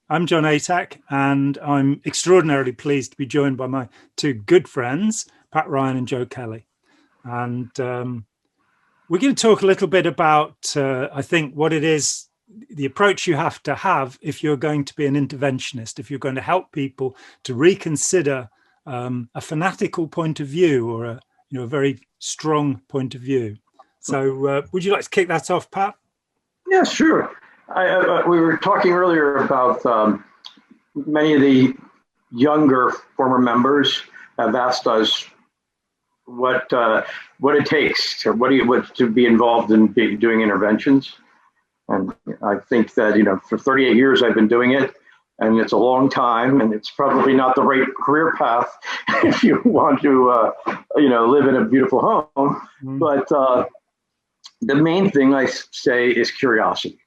I'm John Atack, and I'm extraordinarily pleased to be joined by my two good friends, Pat Ryan and Joe Kelly. And we're going to talk a little bit about, I think, what it is, the approach you have to have if you're going to be an interventionist, if you're going to help people to reconsider a fanatical point of view or a very strong point of view. So would you like to kick that off, Pat? Yeah, sure. We were talking earlier about many of the younger former members have asked us what it takes to be involved in doing interventions. And I think that, for 38 years I've been doing it, and it's a long time, and it's probably not the right career path if you want to, live in a beautiful home. Mm. But the main thing I say is curiosity.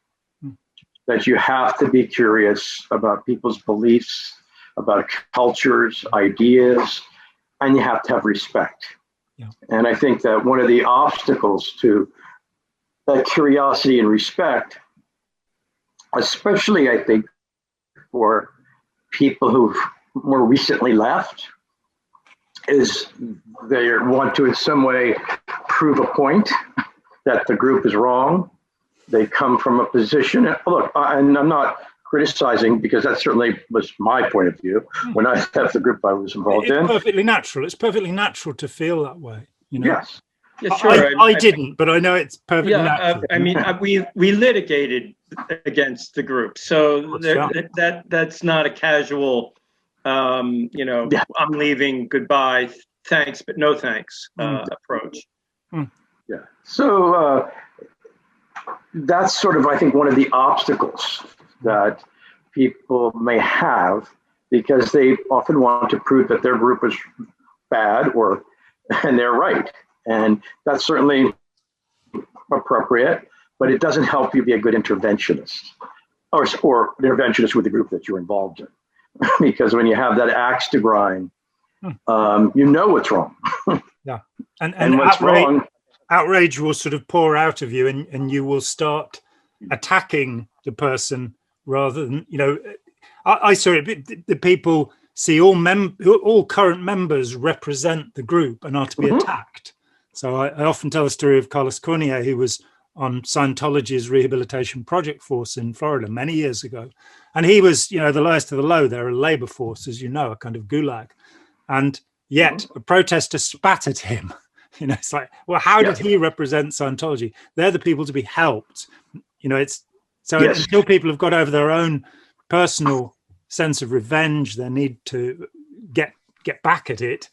That you have to be curious about people's beliefs, about cultures, ideas, and you have to have respect. Yeah. And I think that one of the obstacles to that curiosity and respect, especially I think for people who've more recently left, is they want to in some way prove a point that the group is wrong. They come from a position, look, and I'm not criticizing because that certainly was my point of view when I left the group I was involved in. It's perfectly natural. It's perfectly natural to feel that way. Yes. Yeah, sure. I didn't, but I know it's perfectly natural. We litigated against the group, so that's not a casual, I'm leaving, goodbye, thanks, but no thanks approach. Yeah. So that's sort of, I think, one of the obstacles that people may have because they often want to prove that their group is bad and they're right. And that's certainly appropriate, but it doesn't help you be a good interventionist or interventionist with the group that you're involved in. Because when you have that axe to grind, you know what's wrong. Yeah. And what's wrong. Outrage will sort of pour out of you and you will start attacking the person rather than, I saw it, the people see all current members represent the group and are to be attacked. So I often tell the story of Carlos Cornier, who was on Scientology's rehabilitation project force in Florida many years ago. And he was, the lowest of the low. They're a labor force, as you know, a kind of gulag. And yet a protester spat at him. It's like, well, how did he represent Scientology? They're the people to be helped. Until people have got over their own personal sense of revenge, their need to get back at it,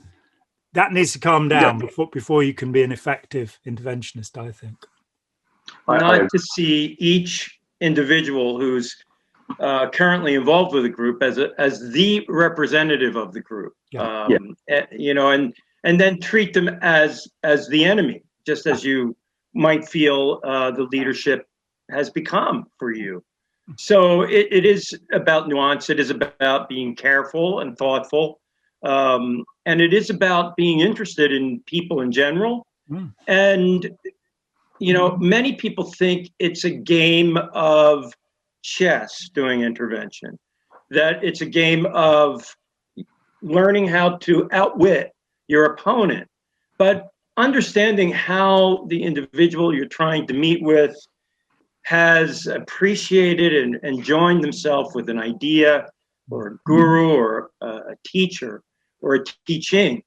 that needs to calm down before you can be an effective interventionist, I think. Not to see each individual who's currently involved with a group as the representative of the group, and then treat them as the enemy, just as you might feel the leadership has become for you. So it is about nuance. It is about being careful and thoughtful. And it is about being interested in people in general. And, many people think it's a game of chess doing intervention, that it's a game of learning how to outwit your opponent, but understanding how the individual you're trying to meet with has appreciated and joined themselves with an idea or a guru or a teacher or a teaching.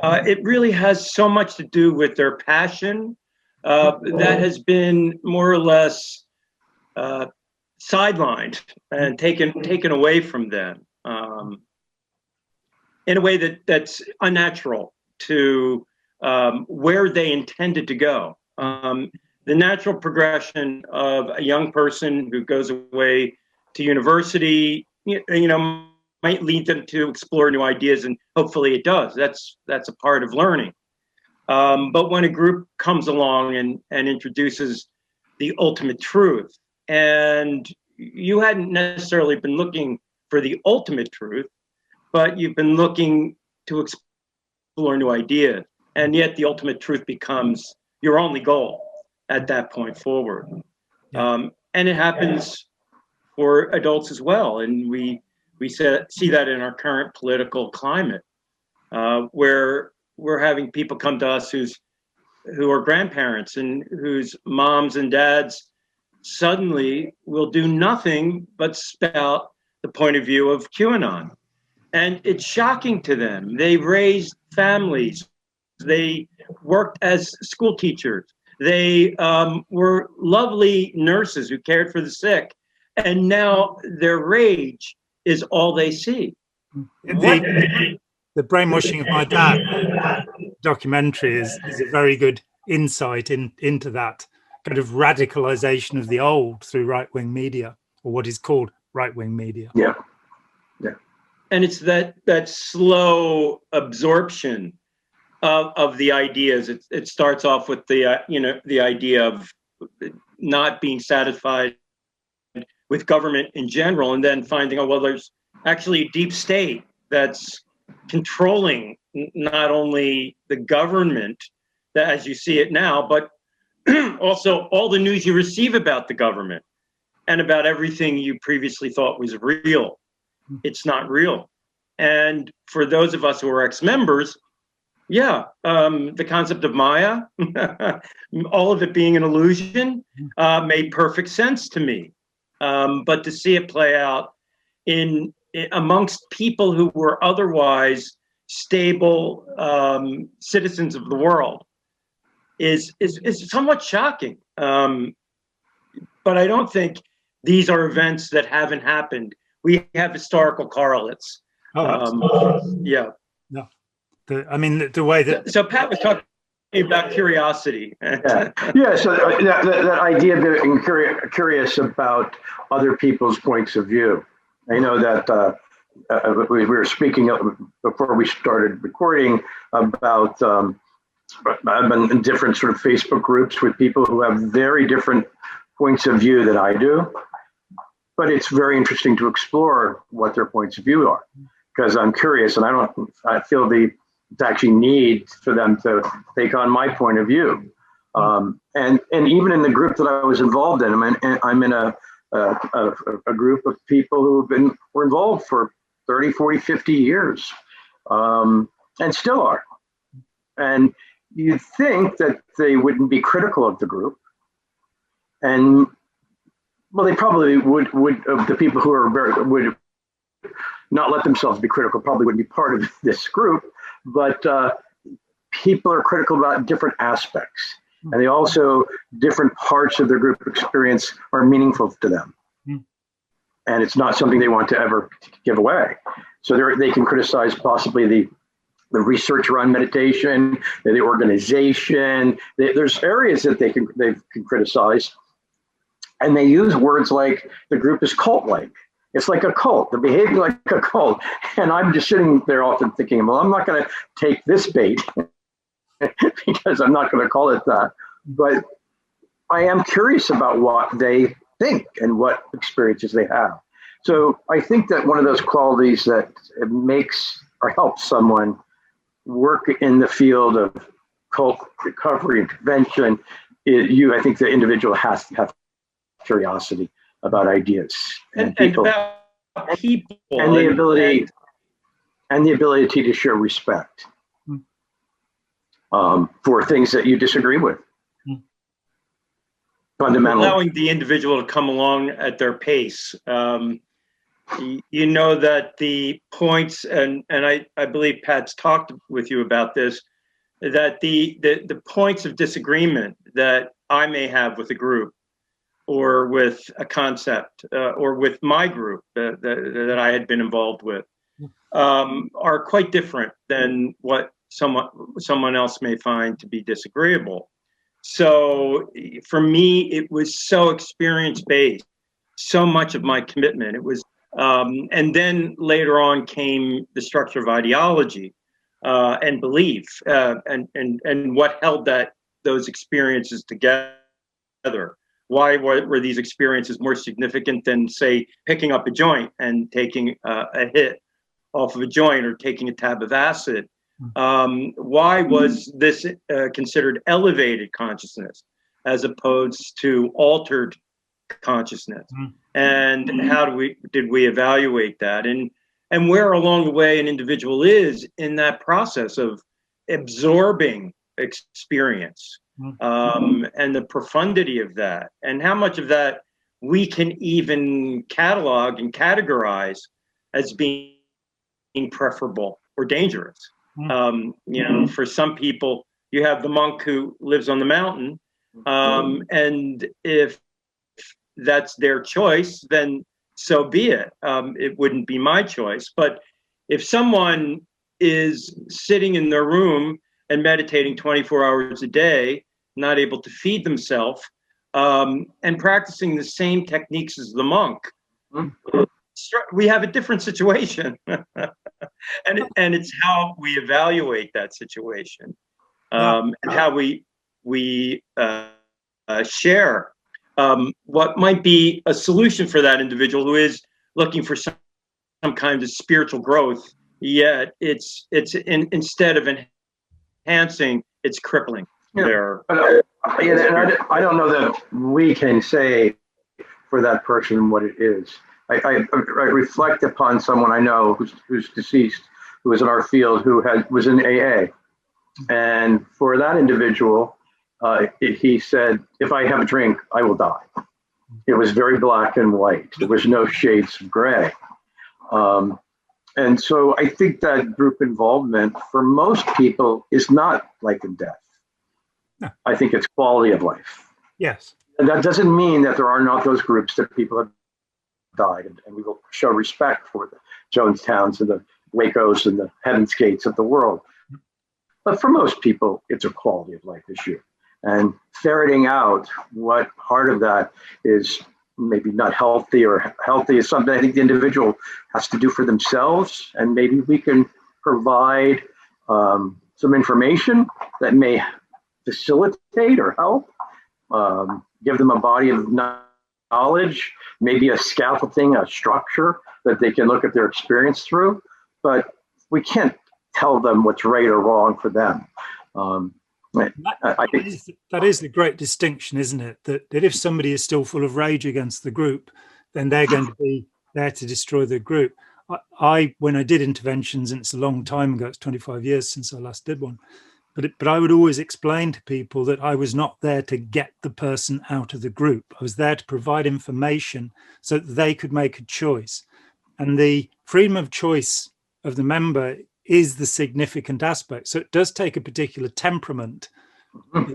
It really has so much to do with their passion that has been more or less sidelined and taken away from them. In a way that's unnatural to where they intended to go. The natural progression of a young person who goes away to university, might lead them to explore new ideas, and hopefully it does. That's a part of learning. But when a group comes along and introduces the ultimate truth, and you hadn't necessarily been looking for the ultimate truth, but you've been looking to explore new ideas, and yet the ultimate truth becomes your only goal at that point forward. And it happens for adults as well. And we see that in our current political climate, where we're having people come to us who are grandparents and whose moms and dads suddenly will do nothing but spout the point of view of QAnon. And it's shocking to them. They raised families. They worked as school teachers. They were lovely nurses who cared for the sick. And now their rage is all they see. The Brainwashing of My Dad documentary is a very good insight into that kind of radicalization of the old through right-wing media, or what is called right-wing media. Yeah. And it's that slow absorption of the ideas. It starts off with the idea of not being satisfied with government in general, and then finding, oh well, there's actually a deep state that's controlling not only the government, that as you see it now, but also all the news you receive about the government and about everything you previously thought was real. It's not real. And for those of us who are ex-members, the concept of Maya, all of it being an illusion, made perfect sense to me. But to see it play out in amongst people who were otherwise stable citizens of the world is somewhat shocking. But I don't think these are events that haven't happened. We have historical correlates. Yeah. No. The way that... So Pat was talking about curiosity. Yeah, so that idea of being curious about other people's points of view. I know that we were speaking before we started recording about I've been in different sort of Facebook groups with people who have very different points of view than I do, but it's very interesting to explore what their points of view are, because I'm curious, and I feel the actually need for them to take on my point of view. And even in the group that I was involved in, I'm in a group of people who were involved for 30, 40, 50 years, and still are. And you'd think that they wouldn't be critical of the group. And well, they probably would of the people who are would not let themselves be critical, probably wouldn't be part of this group, but people are critical about different aspects. And they also, different parts of their group experience are meaningful to them. And it's not something they want to ever give away. So they can criticize possibly the research around meditation, the organization. There's areas that they can criticize. And they use words like the group is cult-like. It's like a cult. They're behaving like a cult. And I'm just sitting there often thinking, well, I'm not going to take this bait because I'm not going to call it that. But I am curious about what they think and what experiences they have. So I think that one of those qualities that makes or helps someone work in the field of cult recovery and prevention, I think the individual has to have curiosity about ideas and people, about people, and the ability to show respect for things that you disagree with. Fundamentally, allowing the individual to come along at their pace. You know that the points, and I believe Pat's talked with you about this, that the points of disagreement that I may have with a group, or with a concept, or with my group that I had been involved with, are quite different than what someone else may find to be disagreeable. So for me, it was so experience-based, so much of my commitment. It was, and then later on came the structure of ideology and belief, and what held those experiences together. Why were these experiences more significant than, say, picking up a joint and taking a hit off of a joint, or taking a tab of acid? Why was this considered elevated consciousness as opposed to altered consciousness? and how did we evaluate that, and where along the way an individual is in that process of absorbing experience, and the profundity of that, and how much of that we can even catalog and categorize as being preferable or dangerous. For some people, you have the monk who lives on the mountain, and if that's their choice, then so be it. It wouldn't be my choice. But if someone is sitting in their room and meditating 24 hours a day, not able to feed themselves, and practicing the same techniques as the monk, we have a different situation. and it's how we evaluate that situation, and how we share what might be a solution for that individual who is looking for some kind of spiritual growth, yet it's instead of enhancing, it's crippling. I don't know that we can say for that person what it is. I reflect upon someone I know who's deceased, who was in our field, who was in AA, and for that individual, he said, "If I have a drink, I will die." It was very black and white. There was no shades of gray. And so I think that group involvement for most people is not life and death. No. I think it's quality of life. Yes. And that doesn't mean that there are not those groups that people have died, and we will show respect for the Jonestowns and the Wacos and the Heaven's Gates of the world. But for most people, it's a quality of life issue. And ferreting out what part of that is maybe not healthy or healthy is something I think the individual has to do for themselves. And maybe we can provide some information that may facilitate or help, give them a body of knowledge, maybe a scaffolding, a structure that they can look at their experience through. But we can't tell them what's right or wrong for them. That is the great distinction, isn't it? That if somebody is still full of rage against the group, then they're going to be there to destroy the group. When I did interventions, and it's a long time ago, it's 25 years since I last did one, but I would always explain to people that I was not there to get the person out of the group. I was there to provide information so that they could make a choice. And the freedom of choice of the member is the significant aspect. So it does take a particular temperament.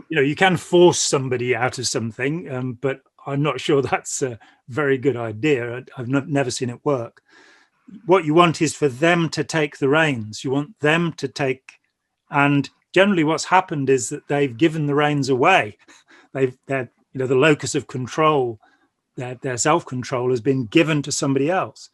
You can force somebody out of something, but I'm not sure that's a very good idea. I've never seen it work. What you want is for them to take the reins. You want them to take, and generally what's happened is that they've given the reins away. They're the locus of control, their self-control has been given to somebody else.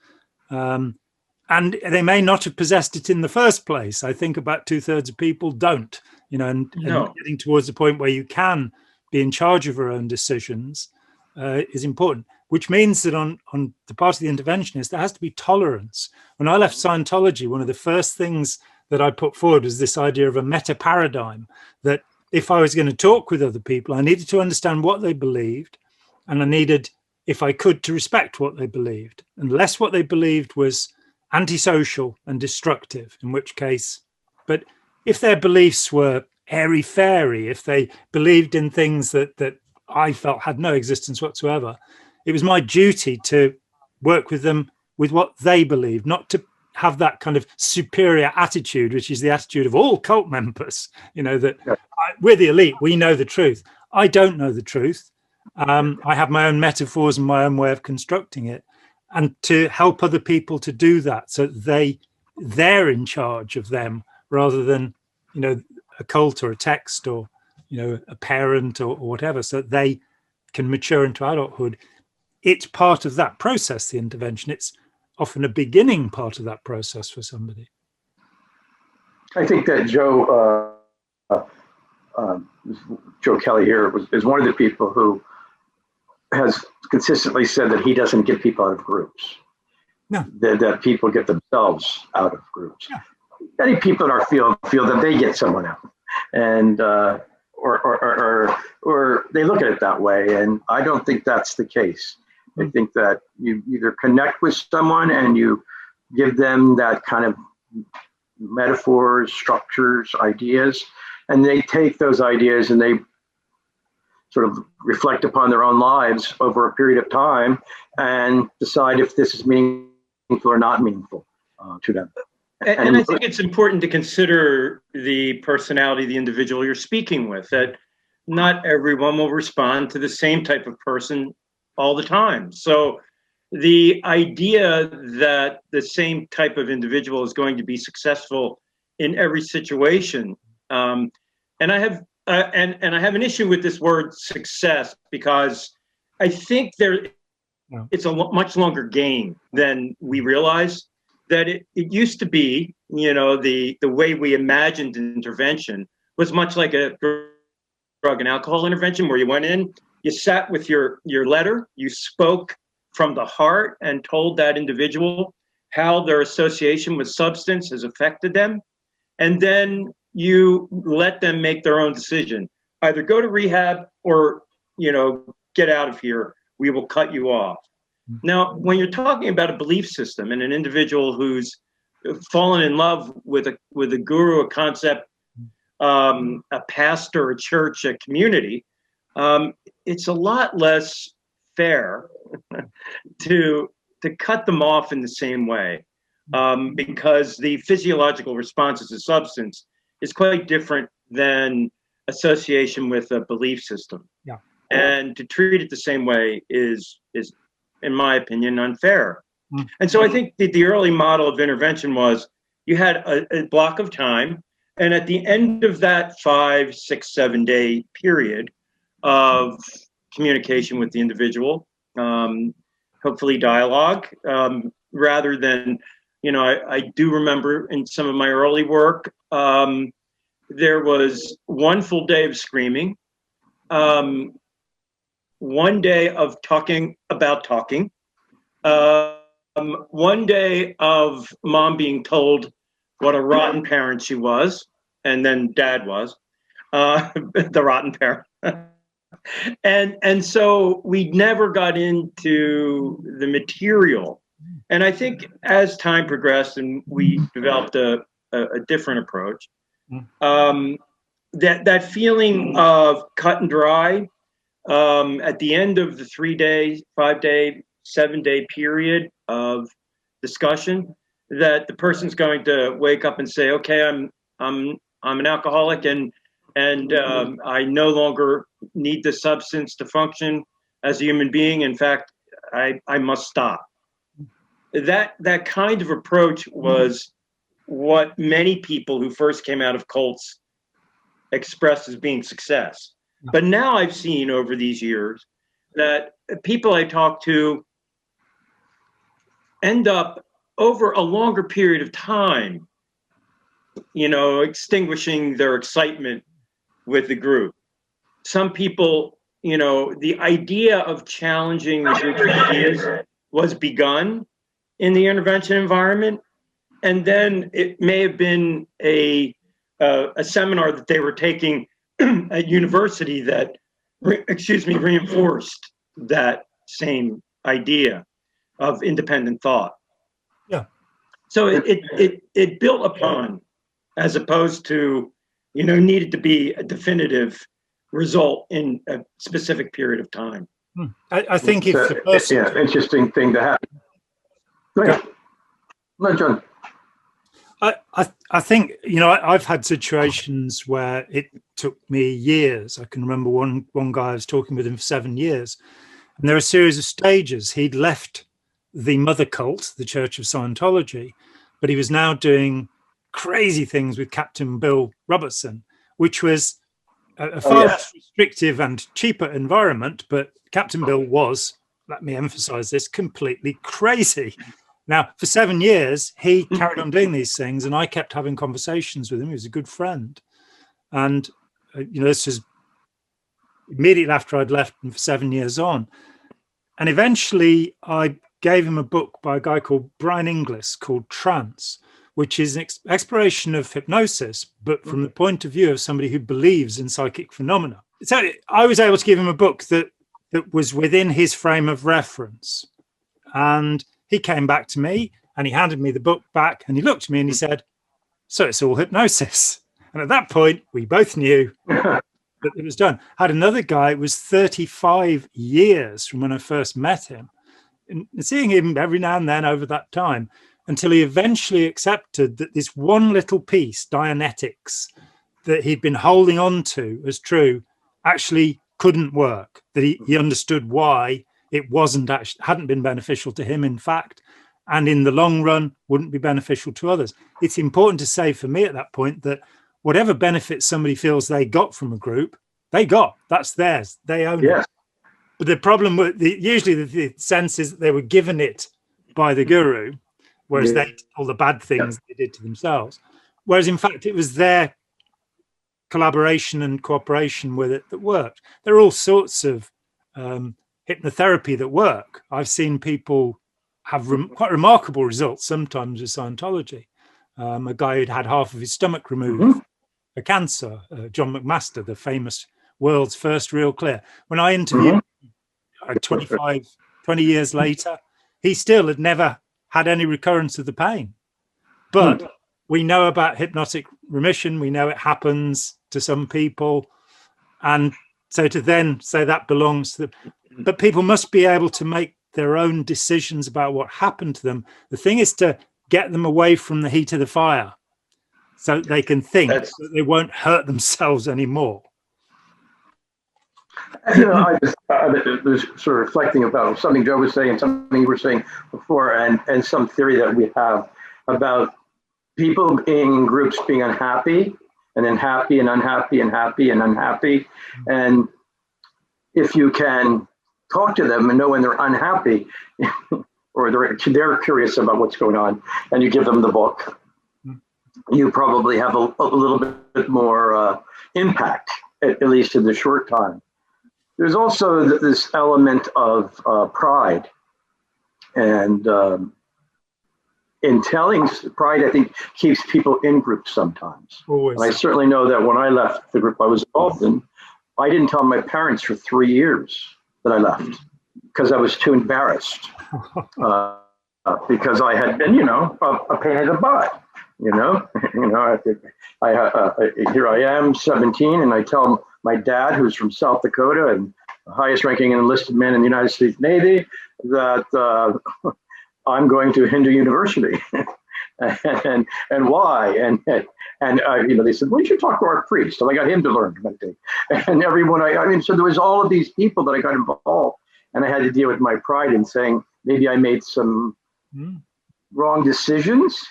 And they may not have possessed it in the first place. I think about 2/3 of people don't, and getting towards the point where you can be in charge of your own decisions is important, which means that on the part of the interventionist, there has to be tolerance. When I left Scientology, one of the first things that I put forward was this idea of a meta paradigm, that if I was going to talk with other people, I needed to understand what they believed, and I needed, if I could, to respect what they believed, unless what they believed was antisocial and destructive, in which case, but if their beliefs were airy-fairy, if they believed in things that I felt had no existence whatsoever, it was my duty to work with them with what they believed, not to have that kind of superior attitude, which is the attitude of all cult members, we're the elite, we know the truth. I don't know the truth. I have my own metaphors and my own way of constructing it. And to help other people to do that, so they're in charge of them, rather than a cult or a text or a parent or whatever, so that they can mature into adulthood. It's part of that process, the intervention. It's often a beginning part of that process for somebody. I think that Joe Kelly here is one of the people who has consistently said that he doesn't get people out of groups. No. That people get themselves out of groups. Yeah. Many people in our field feel that they get someone out, and or they look at it that way, and I don't think that's the case. I think that you either connect with someone and you give them that kind of metaphors, structures, ideas, and they take those ideas and they sort of reflect upon their own lives over a period of time and decide if this is meaningful or not meaningful to them. And I think it's important to consider the personality of the individual you're speaking with, that not everyone will respond to the same type of person all the time. So the idea that the same type of individual is going to be successful in every situation, and I have I have an issue with this word success, because I think it's a much longer game than we realize. That it used to be, the way we imagined intervention was much like a drug and alcohol intervention, where you went in, you sat with your letter, you spoke from the heart and told that individual how their association with substance has affected them. And then you let them make their own decision. Either go to rehab or, get out of here. We will cut you off. Now, when you're talking about a belief system and an individual who's fallen in love with a guru, a concept, a pastor, a church, a community, it's a lot less fair to cut them off in the same way, because the physiological responses to substance is quite different than association with a belief system. Yeah. And to treat it the same way is in my opinion, unfair. And so I think the early model of intervention was you had a block of time, and at the end of that 5, 6, 7 day period of communication with the individual, hopefully dialogue, rather than, I do remember in some of my early work, there was one full day of screaming, 1 day of talking about talking, 1 day of mom being told what a rotten parent she was, and then dad was the rotten parent. and so we never got into the material. And I think as time progressed and we developed a different approach, that feeling of cut and dry, at the end of the 3 day, 5 day, 7 day period of discussion, that the person's going to wake up and say, okay, I'm an alcoholic and I no longer need the substance to function as a human being. In fact, I must stop. That kind of approach was what many people who first came out of cults expressed as being success. But now I've seen over these years that people I talk to end up over a longer period of time, extinguishing their excitement with the group. Some people, the idea of challenging the group's ideas was begun in the intervention environment, and then it may have been a seminar that they were taking at university that, reinforced that same idea of independent thought. Yeah. So it built upon, as opposed to, needed to be a definitive result in a specific period of time. I think if the person... interesting thing to happen. Go ahead. No, John. I think, I've had situations where it took me years. I can remember one guy, I was talking with him for 7 years, and there are a series of stages. He'd left the mother cult, the Church of Scientology, but he was now doing crazy things with Captain Bill Robertson, which was a far less restrictive and cheaper environment, but Captain Bill was, let me emphasize this, completely crazy. Now, for 7 years, he carried on doing these things, and I kept having conversations with him. He was a good friend. And, this was immediately after I'd left him for 7 years on. And eventually, I gave him a book by a guy called Brian Inglis called Trance, which is an exploration of hypnosis, but from the point of view of somebody who believes in psychic phenomena. So I was able to give him a book that that was within his frame of reference. And he came back to me and he handed me the book back and he looked at me and he said, so it's all hypnosis. And at that point, we both knew that it was done. I had another guy, it was 35 years from when I first met him, and seeing him every now and then over that time, until he eventually accepted that this one little piece, Dianetics, that he'd been holding on to as true, actually couldn't work, that he understood why it hadn't been beneficial to him, in fact, and in the long run wouldn't be beneficial to others. It's important to say for me at that point that whatever benefit somebody feels they got from a group, that's theirs, they own it. But the problem with usually the sense is that they were given it by the guru, whereas all the bad things they did to themselves. Whereas in fact, it was their collaboration and cooperation with it that worked. There are all sorts of hypnotherapy that work. I've seen people have quite remarkable results sometimes with Scientology. A guy who'd had half of his stomach removed for cancer, John McMaster, the famous world's first real clear. When I interviewed 20 years later, he still had never had any recurrence of the pain. But we know about hypnotic remission. We know it happens to some people. And so to then say that belongs to them, but people must be able to make their own decisions about what happened to them. The thing is to get them away from the heat of the fire so they can think that they won't hurt themselves anymore. I was sort of reflecting about something Joe was saying, something you were saying before, and some theory that we have about people in groups being unhappy and then happy and unhappy and happy and unhappy. And if you can talk to them and know when they're unhappy or they're curious about what's going on, and you give them the book, you probably have a little bit more impact, at least in the short time. There's also this element of pride. And in telling, pride, I think, keeps people in groups sometimes. Always. And I certainly know that when I left the group I was involved in, I didn't tell my parents for 3 years that I left because I was too embarrassed. Because I had been, a pain in the butt. Here I am, 17, and I tell my dad, who's from South Dakota and the highest ranking enlisted man in the United States Navy, that I'm going to Hindu University. and why? And they said, well, you should talk to our priest. So I got him to learn to meditate. And everyone, so there was all of these people that I got involved, and I had to deal with my pride in saying, maybe I made some wrong decisions.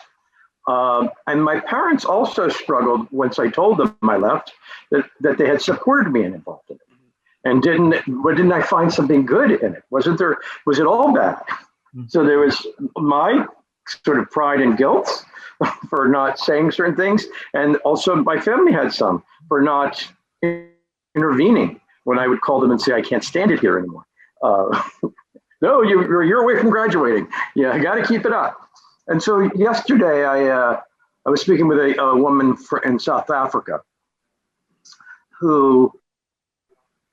And my parents also struggled once I told them I left, that they had supported me and involved in it. And didn't I find something good in it? Was it all bad? So there was my sort of pride and guilt for not saying certain things. And also my family had some for not intervening when I would call them and say, I can't stand it here anymore. No, you're away from graduating. Yeah, I got to keep it up. And so yesterday I was speaking with a woman in South Africa who,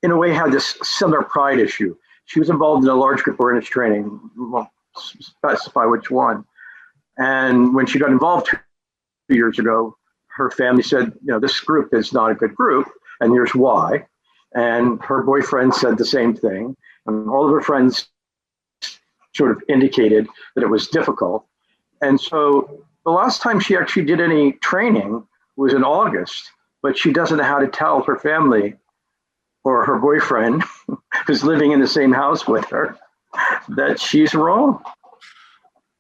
in a way, had this similar pride issue. She was involved in a large group awareness training, won't specify which one. And when she got involved 2 years ago, her family said, this group is not a good group, and here's why. And her boyfriend said the same thing. And all of her friends sort of indicated that it was difficult. And so the last time she actually did any training was in August, but she doesn't know how to tell her family or her boyfriend, who's living in the same house with her, that she's wrong.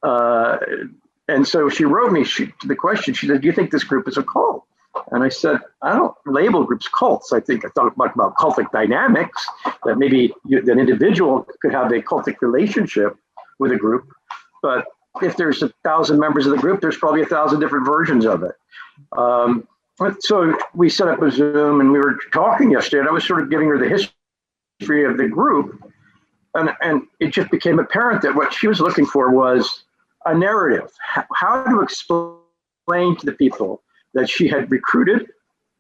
And so she wrote me the question. She said, do you think this group is a cult? And I said, I don't label groups cults. I think I thought about cultic dynamics, that maybe an individual could have a cultic relationship with a group. But if there's 1,000 members of the group, there's probably 1,000 different versions of it. So we set up a Zoom and we were talking yesterday, and I was sort of giving her the history of the group. And it just became apparent that what she was looking for was a narrative, how to explain to the people that she had recruited,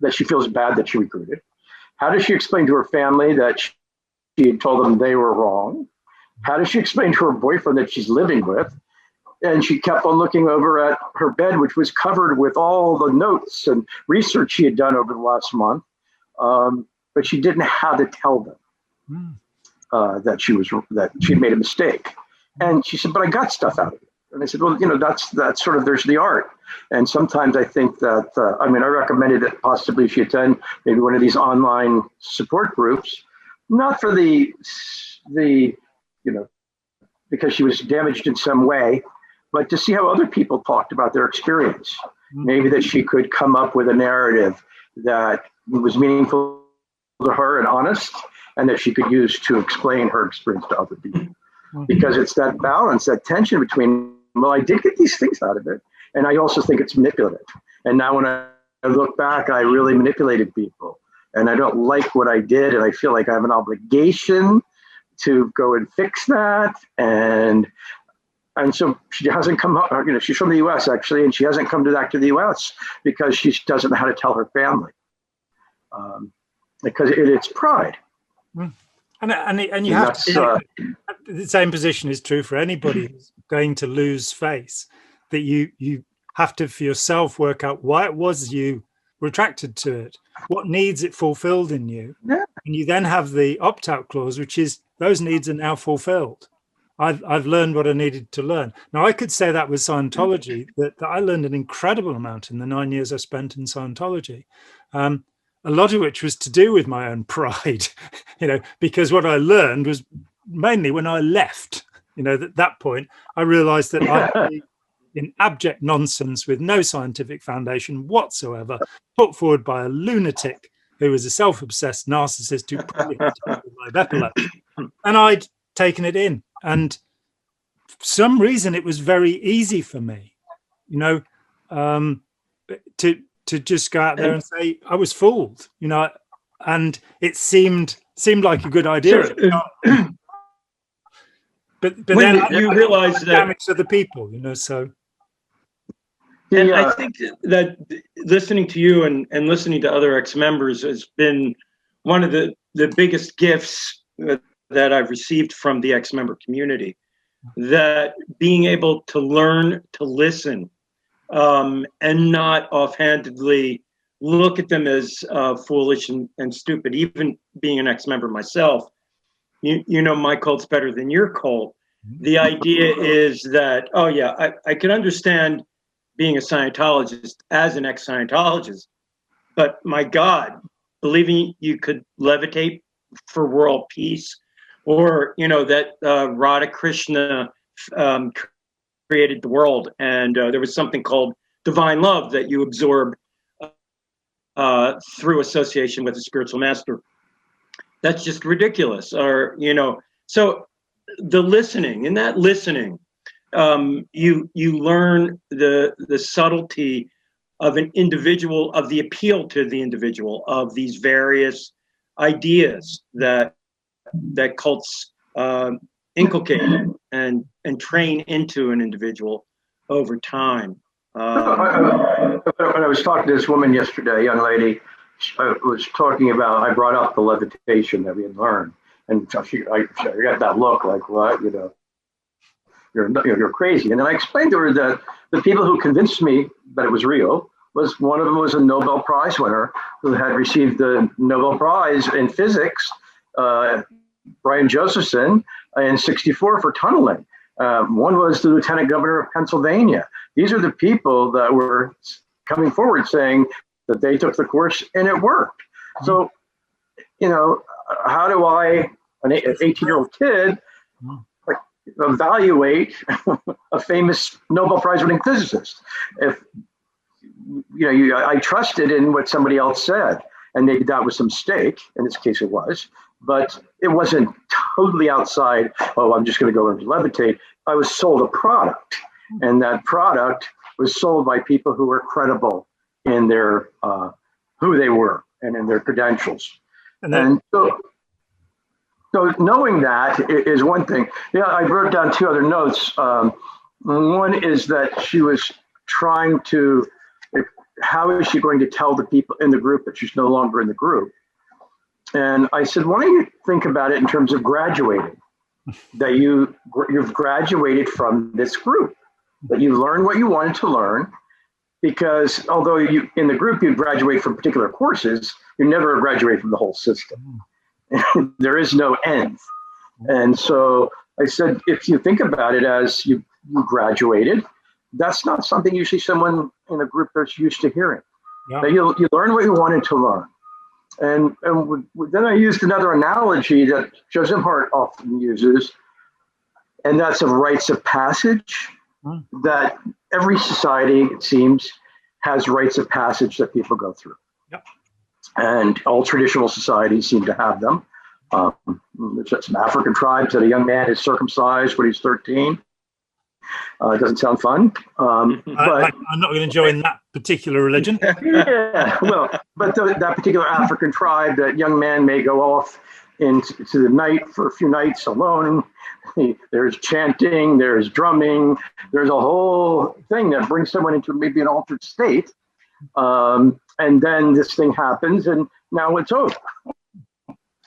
that she feels bad that she recruited. How does she explain to her family that she had told them they were wrong? How does she explain to her boyfriend that she's living with? And she kept on looking over at her bed, which was covered with all the notes and research she had done over the last month. But she didn't know how to tell them that she made a mistake. And she said, but I got stuff out of it. And I said, well, that's sort of, there's the art. And sometimes I think that, I recommended that possibly she attend maybe one of these online support groups, not for because she was damaged in some way, but to see how other people talked about their experience. Maybe that she could come up with a narrative that was meaningful to her and honest, and that she could use to explain her experience to other people. Because it's that balance, that tension between, well, I did get these things out of it, and I also think it's manipulative. And now when I look back, I really manipulated people, and I don't like what I did, and I feel like I have an obligation to go and fix that. And so she hasn't come up, she's from the US actually, and she hasn't come back to the US because she doesn't know how to tell her family. Because it's pride. And you have to, the same position is true for anybody who's going to lose face, that you have to, for yourself, work out why it was you were attracted to it, what needs it fulfilled in you. Yeah. And you then have the opt-out clause, which is those needs are now fulfilled. I've learned what I needed to learn. Now, I could say that with Scientology, that I learned an incredible amount in the 9 years I spent in Scientology. A lot of which was to do with my own pride, because what I learned was mainly when I left. At that point, I realized that I believed in abject nonsense with no scientific foundation whatsoever, put forward by a lunatic who was a self-obsessed narcissist who probably had epilepsy. And I'd taken it in. And for some reason, it was very easy for me, to just go out there and say I was fooled, and it seemed like a good idea. But then you realize that damage to the people, so. And I think that listening to you and listening to other ex-members has been one of the biggest gifts that I've received from the ex-member community, that being able to learn to listen and not offhandedly look at them as foolish and stupid. Even being an ex-member myself, my cult's better than your cult. The idea is that, I can understand being a Scientologist as an ex-Scientologist, but my God, believing you could levitate for world peace, or that Radha Krishna created the world, and there was something called divine love that you absorb through association with a spiritual master. That's just ridiculous. Or so the listening, in that listening, you learn the subtlety of an individual, of the appeal to the individual, of these various ideas that cults inculcate and train into an individual over time. When I was talking to this woman yesterday, a young lady, was talking about, I brought up the levitation that we had learned, and I got that look like, what, you're crazy. And then I explained to her that the people who convinced me that it was real was, one of them was a Nobel Prize winner who had received the Nobel Prize in physics, Brian Josephson, in '64 for tunneling. One was the Lieutenant Governor of Pennsylvania. These are the people that were coming forward saying that they took the course and it worked. So, how do I, an 18-year-old kid, evaluate a famous Nobel Prize winning physicist? If I trusted in what somebody else said, and maybe that was a mistake. In this case, it was, but it wasn't totally outside. Oh, I'm just going to go learn to levitate. I was sold a product, and that product was sold by people who were credible in their who they were and in their credentials. And so knowing that is one thing. I wrote down two other notes. One is that she was trying to, how is she going to tell the people in the group that she's no longer in the group? And I said, why don't you think about it in terms of graduating? That you've graduated from this group, that you learned what you wanted to learn, because although you in the group you graduate from particular courses, you never graduate from the whole system. There is no end. And so I said, if you think about it as you graduated, that's not something usually someone in a group that's used to hearing. Yeah. That you learn what you wanted to learn. And then I used another analogy that Joseph Hart often uses, and that's of rites of passage. That every society, it seems, has rites of passage that people go through. Yep. And all traditional societies seem to have them. There's some African tribes that a young man is circumcised when he's 13. It doesn't sound fun. But I'm not going to join that particular religion. Yeah, well, but that particular African tribe, that young man may go off into the night for a few nights alone. There's chanting, there's drumming, there's a whole thing that brings someone into maybe an altered state. And then this thing happens, and now it's over.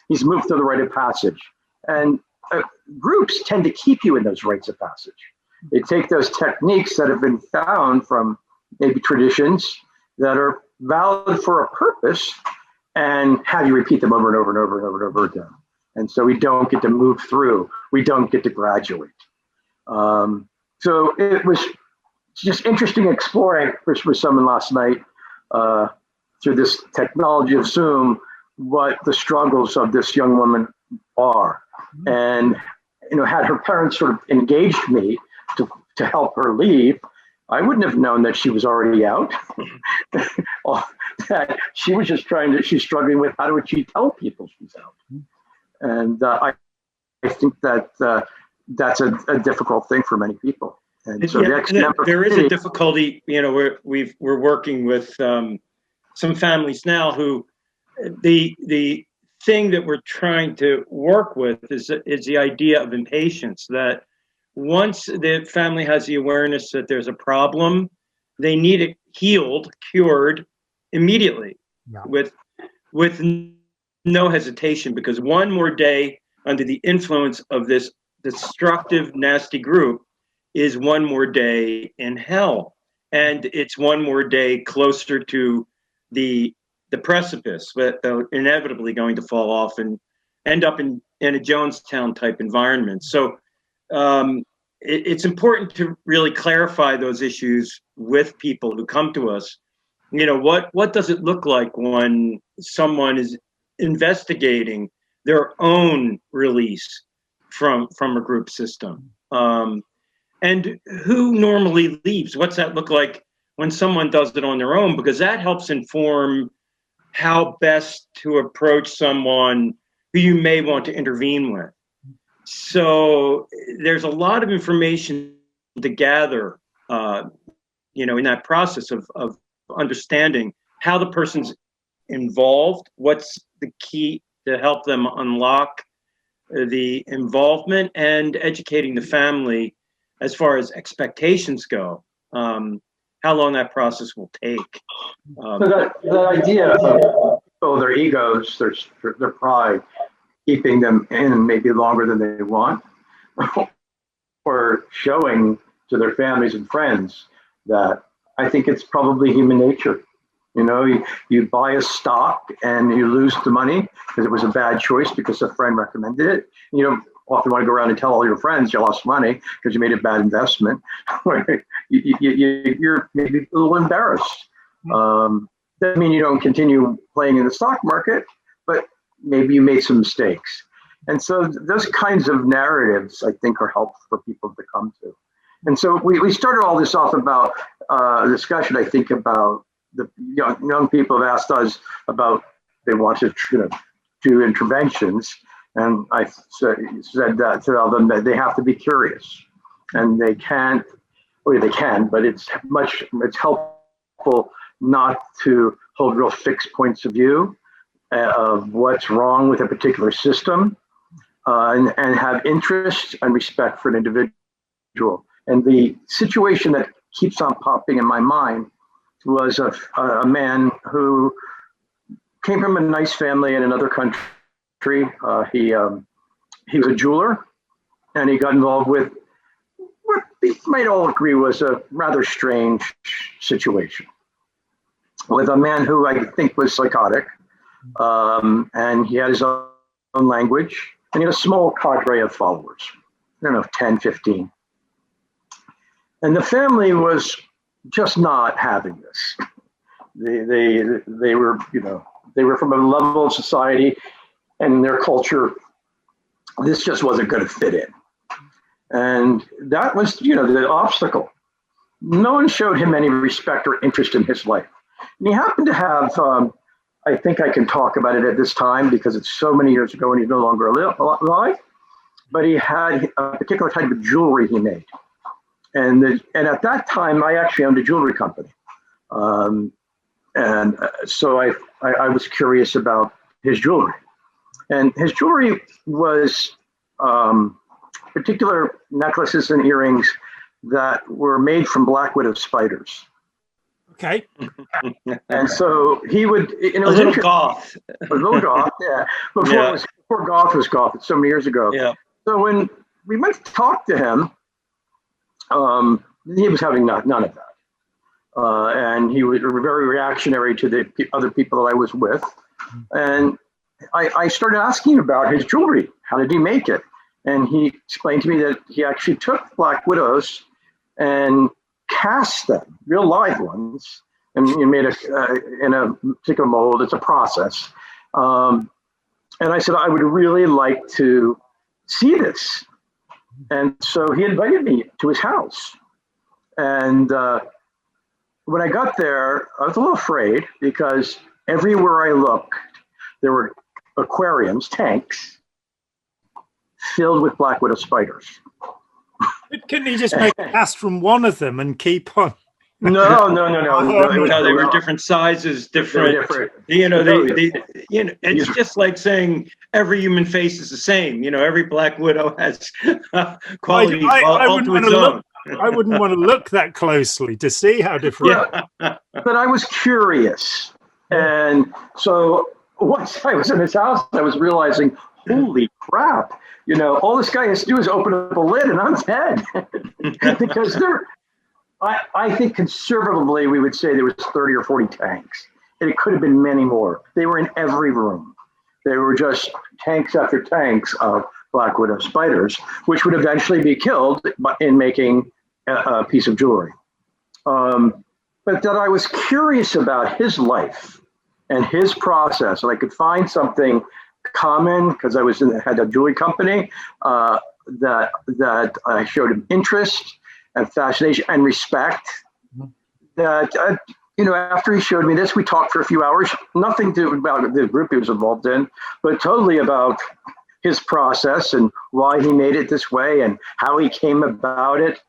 He's moved to the rite of passage. And groups tend to keep you in those rites of passage. They take those techniques that have been found from maybe traditions that are valid for a purpose and have you repeat them over and over and over and over and over again. And so we don't get to move through. We don't get to graduate. So it was just interesting exploring with someone last night through this technology of Zoom, what the struggles of this young woman are. And, had her parents sort of engaged me to help her leave, I wouldn't have known that she was already out. That she was just she's struggling with how do she tell people she's out. And I think that that's a difficult thing for many people. And so there is a difficulty, we're working with some families now who the thing that we're trying to work with is the idea of impatience, that once the family has the awareness that there's a problem, they need it healed, cured immediately, with no hesitation, because one more day under the influence of this destructive, nasty group is one more day in hell. And it's one more day closer to the precipice, but they're inevitably going to fall off and end up in a Jonestown type environment. So it's important to really clarify those issues with people who come to us. What does it look like when someone is investigating their own release from a group system? And who normally leaves? What's that look like when someone does it on their own? Because that helps inform how best to approach someone who you may want to intervene with. So there's a lot of information to gather, in that process of understanding how the person's involved, what's the key to help them unlock the involvement, and educating the family as far as expectations go, how long that process will take. So that idea of their egos, their pride, keeping them in maybe longer than they want, or showing to their families and friends that I think it's probably human nature. You buy a stock and you lose the money because it was a bad choice because a friend recommended it. You don't often want to go around and tell all your friends you lost money because you made a bad investment. You're maybe a little embarrassed. Doesn't mean you don't continue playing in the stock market, but maybe you made some mistakes. And so those kinds of narratives, I think, are helpful for people to come to. And so we started all this off about a discussion, I think, about the young people have asked us about they want to do interventions. And I said that to tell them that they have to be curious. And they can't, well, they can, but it's helpful not to hold real fixed points of view of what's wrong with a particular system, and have interest and respect for an individual. And the situation that keeps on popping in my mind was a man who came from a nice family in another country, industry. He was a jeweler, and he got involved with what we might all agree was a rather strange situation with a man who I think was psychotic, and he had his own language, and he had a small cadre of followers. I don't know, 10, 15. And the family was just not having this. They were, they were from a level of society and their culture, this just wasn't going to fit in. And that was, the obstacle. No one showed him any respect or interest in his life. And he happened to have, I think I can talk about it at this time because it's so many years ago and he's no longer alive, but he had a particular type of jewelry he made. And at that time, I actually owned a jewelry company. So I was curious about his jewelry. And his jewelry was particular necklaces and earrings that were made from black widow spiders. Okay. And so he would, a little goth. A little goth, yeah. Before goth was goth, so many years ago. Yeah. So when we went to talk to him, he was having none of that. And he was very reactionary to the other people that I was with. And I started asking about his jewelry. How did he make it? And he explained to me that he actually took black widows and cast them, real live ones, and he made in a particular mold. It's a process. And I said, I would really like to see this. And so he invited me to his house. And when I got there, I was a little afraid because everywhere I looked, there were aquariums, tanks, filled with black widow spiders. Couldn't he just make a cast from one of them and keep on? No. They were different sizes, different. It's just like saying every human face is the same. Every black widow has qualities all to its own. I wouldn't want to look that closely to see how different. Yeah. But I was curious, and so once I was in his house, I was realizing, holy crap! All this guy has to do is open up a lid, and I'm dead. Because I think conservatively we would say there was 30 or 40 tanks, and it could have been many more. They were in every room. They were just tanks after tanks of black widow spiders, which would eventually be killed in making a piece of jewelry. But that I was curious about his life and his process, and I could find something common because I had a jewelry company that I showed him interest and fascination and respect. That after he showed me this, we talked for a few hours. Nothing about the group he was involved in, but totally about his process and why he made it this way and how he came about it.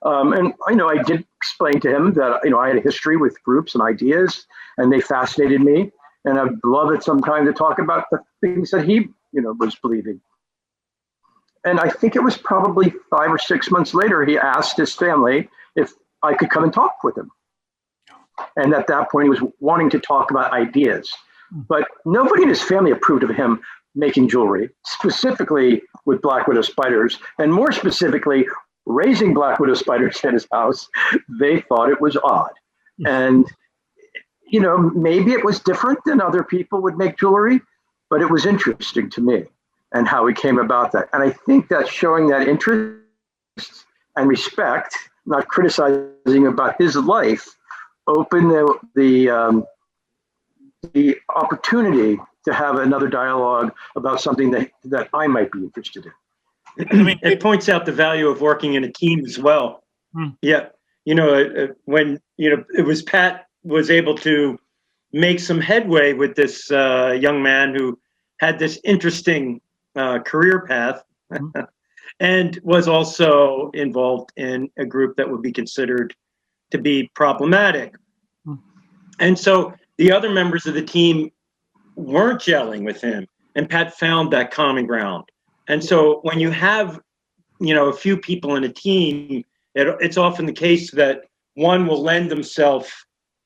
And I did explain to him that I had a history with groups and ideas, and they fascinated me. And I'd love it sometime to talk about the things that he was believing. And I think it was probably 5 or 6 months later, he asked his family if I could come and talk with him. And at that point, he was wanting to talk about ideas. But nobody in his family approved of him making jewelry, specifically with black widow spiders, and more specifically, raising black widow spiders in his house. They thought it was odd. And, maybe it was different than other people would make jewelry, but it was interesting to me and how he came about that. And I think that showing that interest and respect, not criticizing about his life, opened the opportunity to have another dialogue about something that I might be interested in. I mean, it points out the value of working in a team as well. Yeah. When, it was Pat was able to make some headway with this young man who had this interesting career path and was also involved in a group that would be considered to be problematic. And so the other members of the team weren't gelling with him, and Pat found that common ground. And so when you have, a few people in a team, it's often the case that one will lend themselves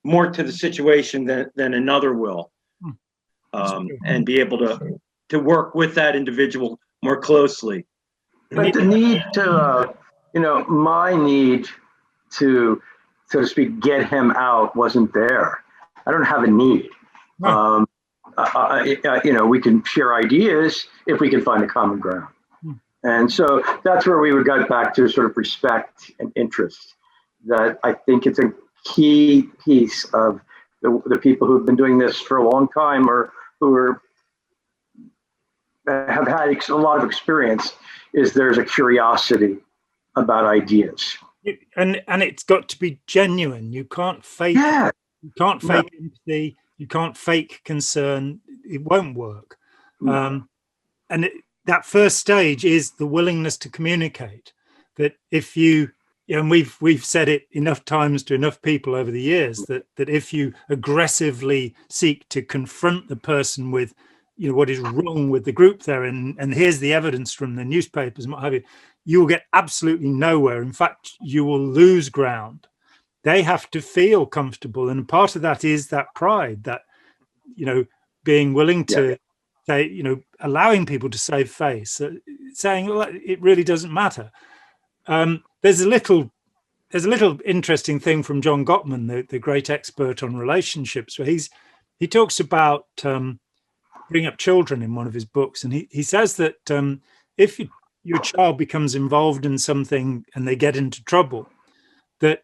more to the situation than another will, and be able to to work with that individual more closely. But the need to, my need to, so to speak, get him out wasn't there. I don't have a need. No. We can share ideas if we can find a common ground. And so that's where we would get back to sort of respect and interest. That I think it's a key piece of the people who've been doing this for a long time, or who have had a lot of experience, is there's a curiosity about ideas. And it's got to be genuine. You can't fake. Yeah. You can't fake empathy. You can't fake concern. It won't work. That first stage is the willingness to communicate. That if you, and we've said it enough times to enough people over the years, that if you aggressively seek to confront the person with, what is wrong with the group they're in, and here's the evidence from the newspapers and what have you, you will get absolutely nowhere. In fact, you will lose ground. They have to feel comfortable, and part of that is that pride, that being willing to say, allowing people to save face, saying, well, it really doesn't matter. There's a little interesting thing from John Gottman, the great expert on relationships, where he talks about bringing up children in one of his books, and he says that if your child becomes involved in something and they get into trouble, that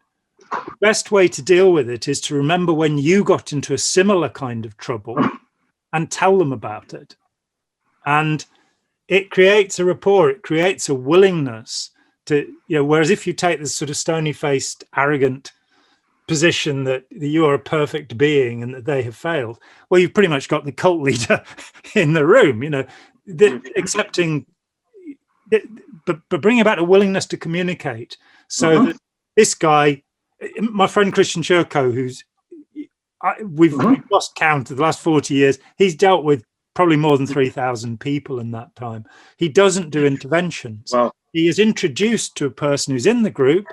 the best way to deal with it is to remember when you got into a similar kind of trouble and tell them about it. And it creates a rapport, it creates a willingness to, whereas if you take this sort of stony-faced, arrogant position that you are a perfect being and that they have failed, well, you've pretty much got the cult leader in the room, accepting, but bringing about a willingness to communicate. So that this guy, my friend Christian Churko, we've lost count of the last 40 years. He's dealt with probably more than 3,000 people in that time. He doesn't do interventions. Wow. He is introduced to a person who's in the group,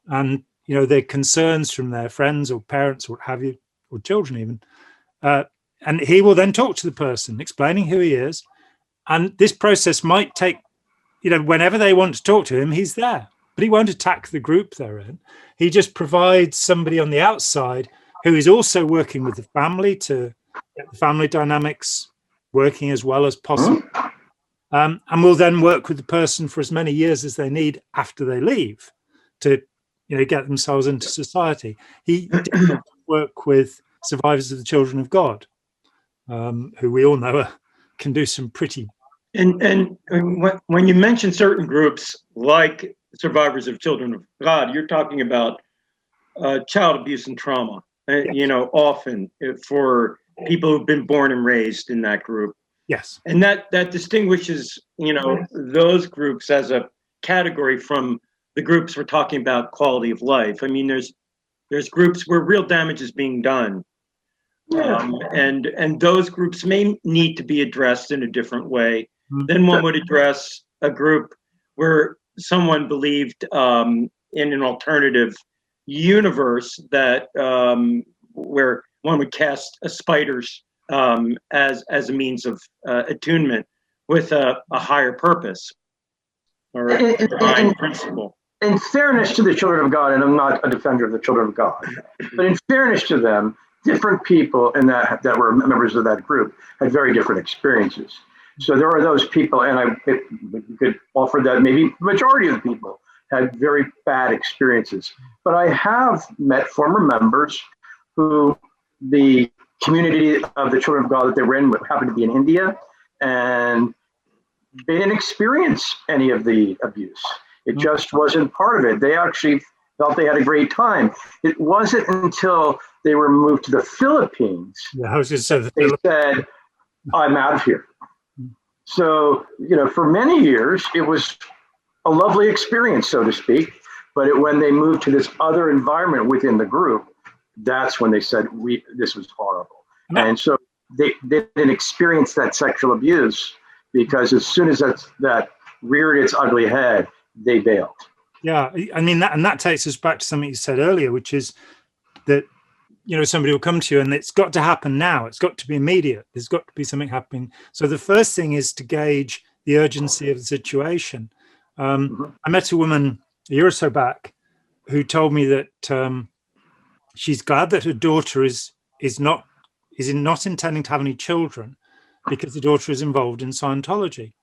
and their concerns from their friends or parents or what have you, or children even. And he will then talk to the person, explaining who he is. And this process might take, whenever they want to talk to him, he's there. But he won't attack the group they're in. He just provides somebody on the outside who is also working with the family to get the family dynamics working as well as possible. And will then work with the person for as many years as they need after they leave to, get themselves into society. He did work with survivors of the Children of God, who we all know can do some pretty. And when you mention certain groups like survivors of Children of God, you're talking about child abuse and trauma. Yes. Often for people who've been born and raised in that group. Yes. And that distinguishes, those groups as a category from the groups we're talking about quality of life. I mean, there's groups where real damage is being done. And those groups may need to be addressed in a different way than one would address a group where someone believed in an alternative universe that where one would cast spiders as a means of attunement with a higher purpose or a divine principle. In fairness to the Children of God, and I'm not a defender of the Children of God, but in fairness to them, different people in that were members of that group had very different experiences. So there are those people, and we could offer that maybe the majority of the people had very bad experiences. But I have met former members who the community of the Children of God that they were in happened to be in India, and they didn't experience any of the abuse. It just wasn't part of it. They actually felt they had a great time. It wasn't until they were moved to the Philippines they said, I'm out of here. So, for many years, it was a lovely experience, so to speak. But when they moved to this other environment within the group, that's when they said, this was horrible. And so they didn't experience that sexual abuse, because as soon as that reared its ugly head, they bailed. Yeah, I mean, that takes us back to something you said earlier, which is that somebody will come to you and it's got to happen now. It's got to be immediate. There's got to be something happening. So the first thing is to gauge the urgency of the situation. I met a woman a year or so back who told me that she's glad that her daughter is not intending to have any children because the daughter is involved in Scientology.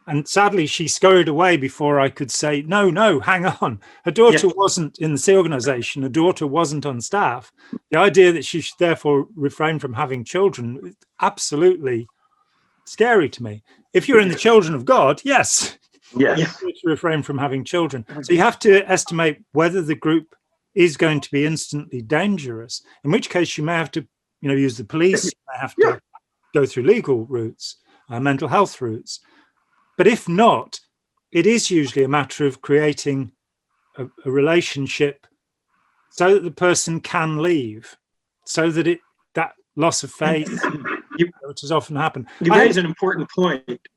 And sadly, she scurried away before I could say, no, hang on. Her daughter wasn't in the SEA organization. Her daughter wasn't on staff. The idea that she should therefore refrain from having children is absolutely scary to me. If you're in the children of God, yes. You have to refrain from having children. So you have to estimate whether the group is going to be instantly dangerous, in which case you may have to use the police, you may have to go through legal routes, mental health routes. But if not, it is usually a matter of creating a relationship so that the person can leave, so that that loss of faith, which has often happened. You raise an important point.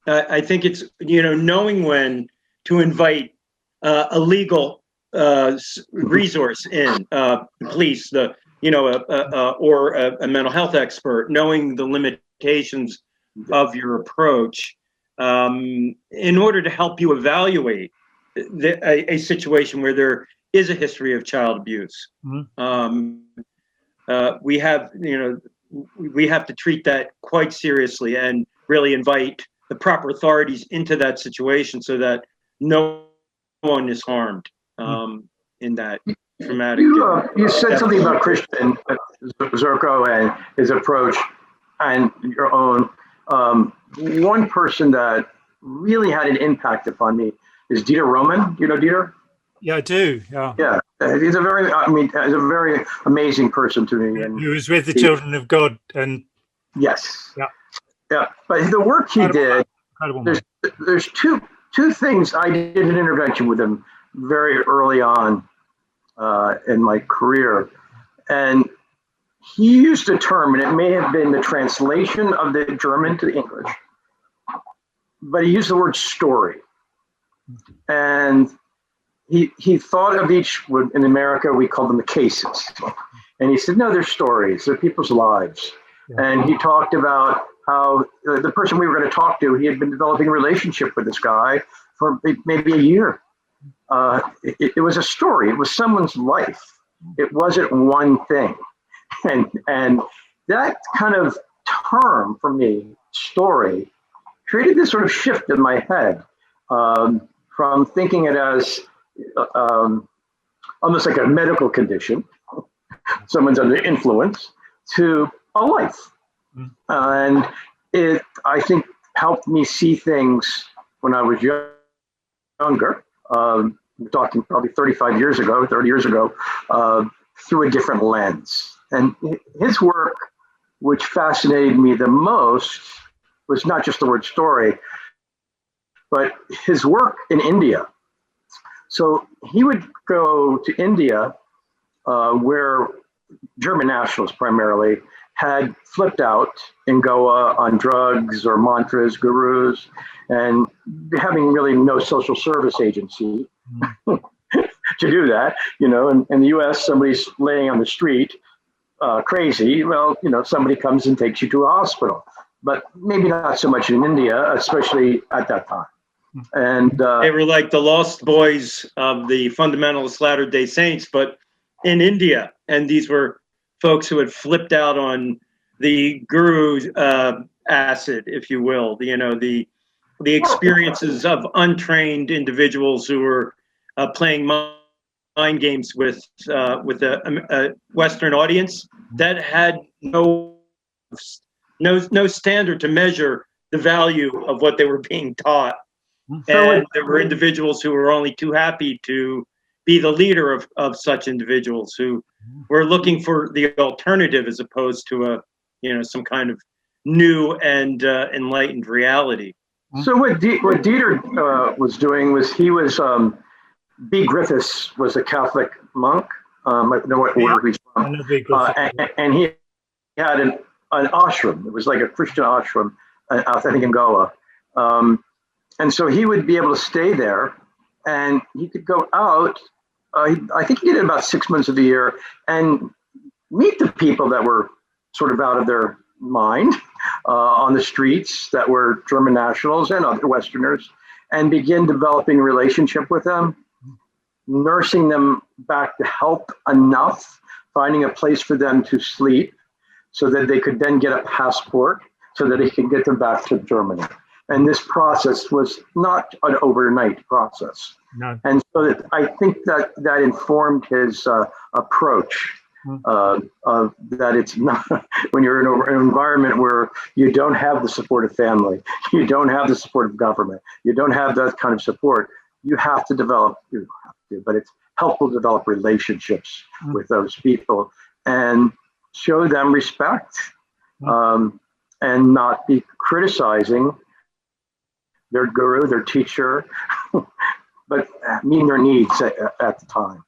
I think it's, knowing when to invite a legal resource in, police, or a mental health expert, knowing the limitations of your approach in order to help you evaluate a situation where there is a history of child abuse. We have to treat that quite seriously and really invite the proper authorities into that situation so that no one is harmed in that traumatic. You said something about Christian Zerko and his approach and your own. One person that really had an impact upon me is Dieter Roman. You know Dieter? Yeah, I do. Yeah. He's a very amazing person to me. And he was with the Children of God, and yes, yeah. But the work he did, there's two things. I did an intervention with him very early on in my career, and he used a term, and it may have been the translation of the German to the English, but he used the word story. And he thought of each, in America, we call them the cases. And he said, no, they're stories, they're people's lives. And he talked about how the person we were going to talk to, he had been developing a relationship with this guy for maybe a year. It was a story, it was someone's life. It wasn't one thing. And that kind of term for me, story, created this sort of shift in my head from thinking it as almost like a medical condition, someone's under influence, to a life. And it, I think, helped me see things when I was younger, we're talking probably 30 years ago, through a different lens. And his work, which fascinated me the most, was not just the word story, but his work in India. So he would go to India, where German nationals primarily had flipped out in Goa on drugs or mantras, gurus, and having really no social service agency to do that. In the US, somebody's laying on the street, crazy. Well, somebody comes and takes you to a hospital, but maybe not so much in India, especially at that time. And they were like the lost boys of the fundamentalist Latter-day Saints, but in India. And these were folks who had flipped out on the guru acid, if you will. The experiences of untrained individuals who were playing mind games with a Western audience that had no standard to measure the value of what they were being taught. And there were individuals who were only too happy to be the leader of such individuals who were looking for the alternative as opposed to some kind of new and enlightened reality. So what Dieter was doing was he was B. Griffiths was a Catholic monk. I don't know what order he's from. And he had an ashram. It was like a Christian ashram, I think in Goa. And so he would be able to stay there, and he could go out. I think he did it about 6 months of the year, and meet the people that were sort of out of their mind on the streets, that were German nationals and other Westerners, and begin developing a relationship with them, nursing them back to health enough, finding a place for them to sleep so that they could then get a passport so that he could get them back to Germany. And this process was not an overnight process. No. And so I think that informed his approach. That it's not, when you're in an environment where you don't have the support of family, you don't have the support of government, you don't have that kind of support, you have to develop, but it's helpful to develop relationships with those people and show them respect, and not be criticizing their guru, their teacher, but meeting their needs at the time.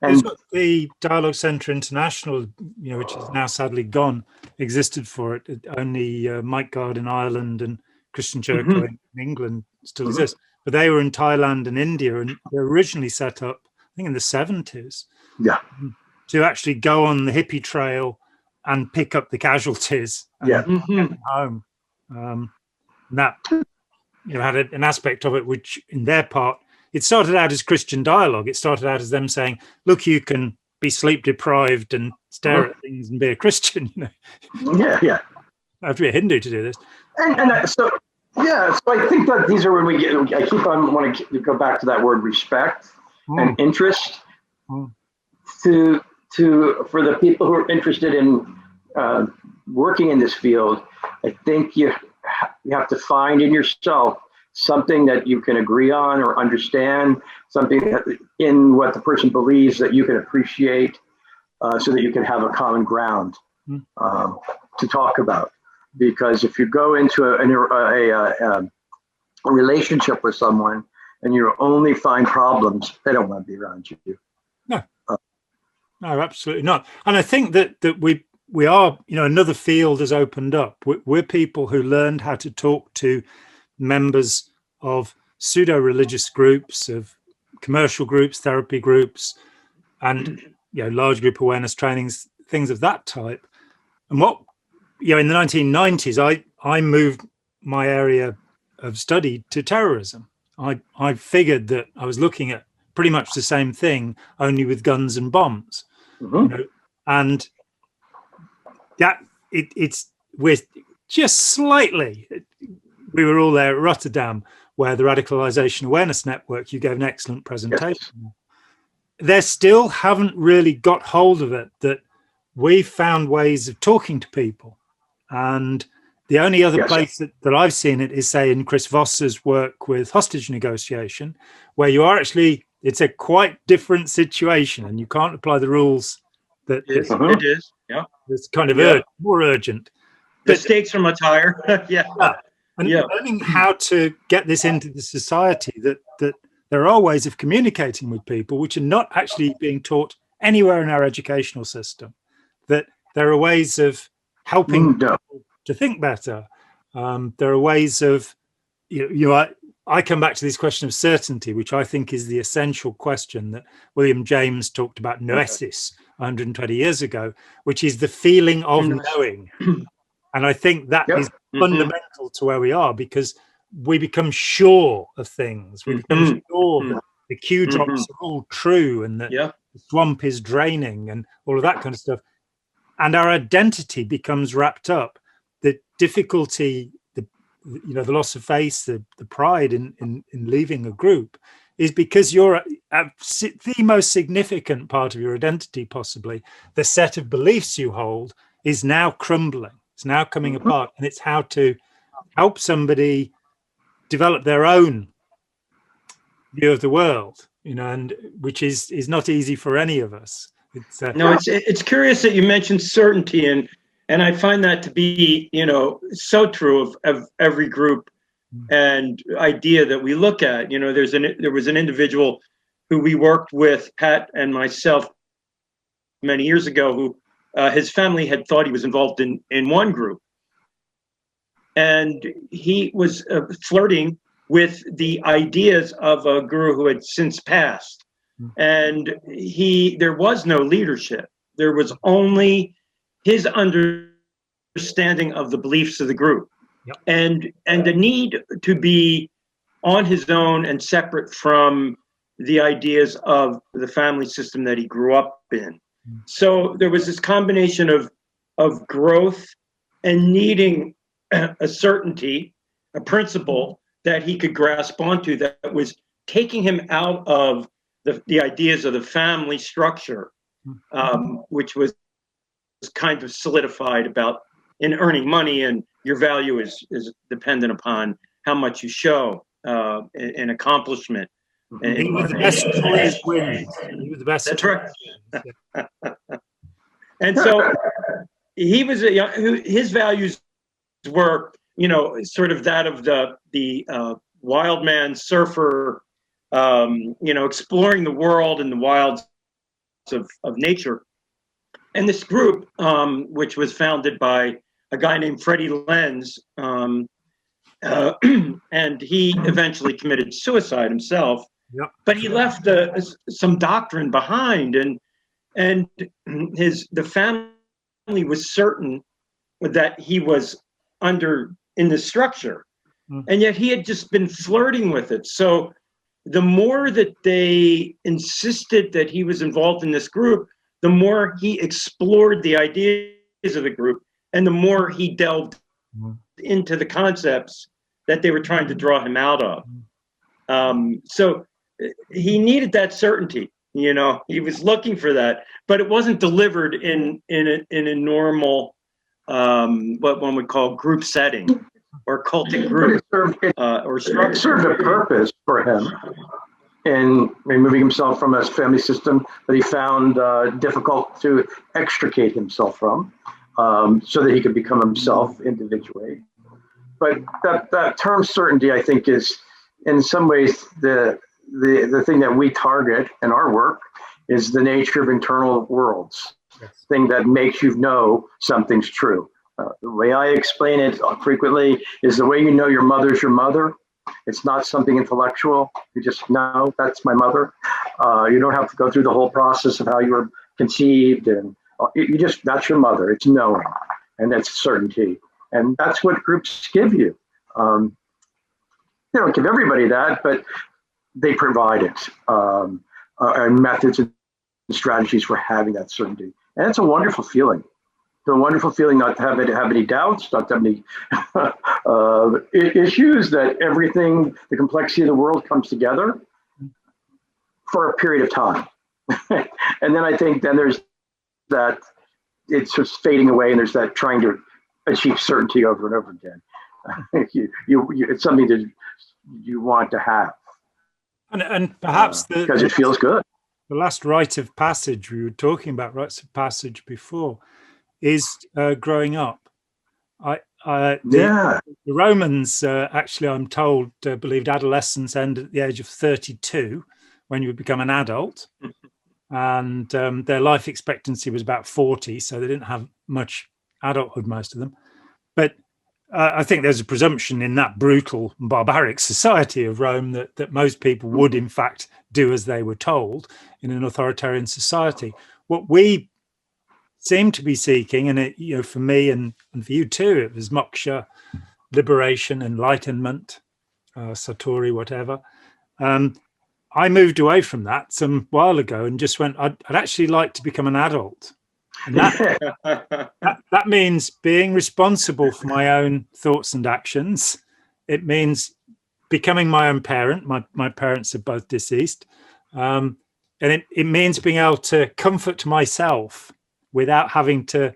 And the Dialogue Centre International, which is now sadly gone, existed for it. Only Mike Gard in Ireland and Christian Churko in England still exist. But they were in Thailand and India, and they were originally set up, I think, in the 70s. Yeah. To actually go on the hippie trail and pick up the casualties and get them home. And that had an aspect of it which, in their part, it started out as Christian dialogue. It started out as them saying, look, you can be sleep deprived and stare at things and be a Christian, Yeah. You have to be a Hindu to do this. So I think that these are when we get, I keep on want to go back to that word respect and interest for the people who are interested in working in this field. I think you have to find in yourself something that you can agree on or understand, something that in what the person believes that you can appreciate, so that you can have a common ground to talk about. Because if you go into a relationship with someone and you only find problems, they don't want to be around you. No, absolutely not. And I think that we are, another field has opened up. We're people who learned how to talk to members of pseudo-religious groups, of commercial groups, therapy groups, and large group awareness trainings, things of that type. And what in the 1990s, I moved my area of study to terrorism. I figured that I was looking at pretty much the same thing, only with guns and bombs, and that we're just slightly. We were all there at Rotterdam, where the Radicalization Awareness Network, you gave an excellent presentation. Yes. They still haven't really got hold of it, that we found ways of talking to people. And the only other place that I've seen it is, say, in Chris Voss's work with hostage negotiation, where you are actually, it's a quite different situation and you can't apply the rules that it is. Yeah. It's kind of more urgent. The stakes are much higher. And learning how to get this into the society, that there are ways of communicating with people which are not actually being taught anywhere in our educational system, that there are ways of helping people to think better. There are ways of, I come back to this question of certainty, which I think is the essential question that William James talked about noesis 120 years ago, which is the feeling of knowing. And I think that is fundamental to where we are, because we become sure of things. We become sure that the Q drops are all true and that the swamp is draining and all of that kind of stuff. And our identity becomes wrapped up. The difficulty, the loss of face, the pride in leaving a group is because you're the most significant part of your identity, possibly. The set of beliefs you hold is now crumbling. It's now coming apart, and it's how to help somebody develop their own view of the world, and which is not easy for any of us. It's curious that you mentioned certainty, and I find that to be so true of every group and idea that we look at. There was an individual who we worked with, Pat and myself, many years ago, who his family had thought he was involved in one group, and he was flirting with the ideas of a guru who had since passed, and there was no leadership. There was only his understanding of the beliefs of the group. Yep. And the need to be on his own and separate from the ideas of the family system that he grew up in. So there was this combination of growth and needing a certainty, a principle that he could grasp onto that was taking him out of the ideas of the family structure, which was kind of solidified about in earning money, and your value is dependent upon how much you show in accomplishment. And he was the best choice wins. He was the best. That's right. And so he was his values were, sort of that of the wild man surfer, exploring the world and the wilds of nature. And this group, which was founded by a guy named Freddie Lenz, and he eventually committed suicide himself. Yep. But he left some doctrine behind, and the family was certain that he was in the structure, and yet he had just been flirting with it. So the more that they insisted that he was involved in this group, the more he explored the ideas of the group, and the more he delved into the concepts that they were trying to draw him out of. So he needed that certainty. He was looking for that, but it wasn't delivered in a normal, what one would call group setting or cultic group or structure. It served a purpose for him in removing himself from a family system that he found difficult to extricate himself from, so that he could become himself individually. But that term certainty, I think, is in some ways the thing that we target in our work is the nature of internal worlds. Yes. Thing that makes you know something's true. The way I explain it frequently is the way you know your mother's your mother. It's not something intellectual. You just know that's my mother. You don't have to go through the whole process of how you were conceived, and that's your mother. It's knowing, and that's certainty, and that's what groups give you. They don't give everybody that, but they provide it, and methods and strategies for having that certainty. And it's a wonderful feeling. It's a wonderful feeling not to have any doubts, not to have any issues, that everything, the complexity of the world comes together for a period of time. And then I think there's that, it's just fading away, and there's that trying to achieve certainty over and over again. It's something that you want to have. And perhaps because it feels good. The last rite of passage, we were talking about rites of passage before, is growing up. The Romans, actually, I'm told, believed adolescence ended at the age of 32 when you become an adult. And their life expectancy was about 40, so they didn't have much adulthood, most of them. But I think there's a presumption in that brutal, barbaric society of Rome that most people would, in fact, do as they were told in an authoritarian society. What we seem to be seeking, and for me and for you too, it was moksha, liberation, enlightenment, satori, whatever. I moved away from that some while ago and just went, I'd actually like to become an adult. And that means being responsible for my own thoughts and actions. It means becoming my own parent. My parents are both deceased. And it means being able to comfort myself without having to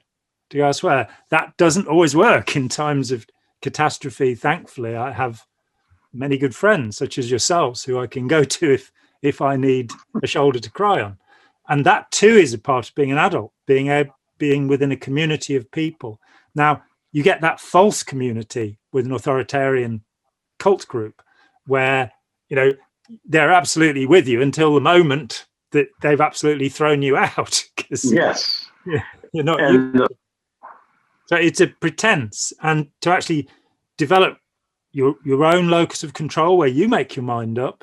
go elsewhere. That doesn't always work in times of catastrophe. Thankfully, I have many good friends, such as yourselves, who I can go to if I need a shoulder to cry on. And that too is a part of being an adult, being within a community of people. Now, you get that false community with an authoritarian cult group where, they're absolutely with you until the moment that they've absolutely thrown you out. Yes. You're not. So it's a pretense, and to actually develop your own locus of control where you make your mind up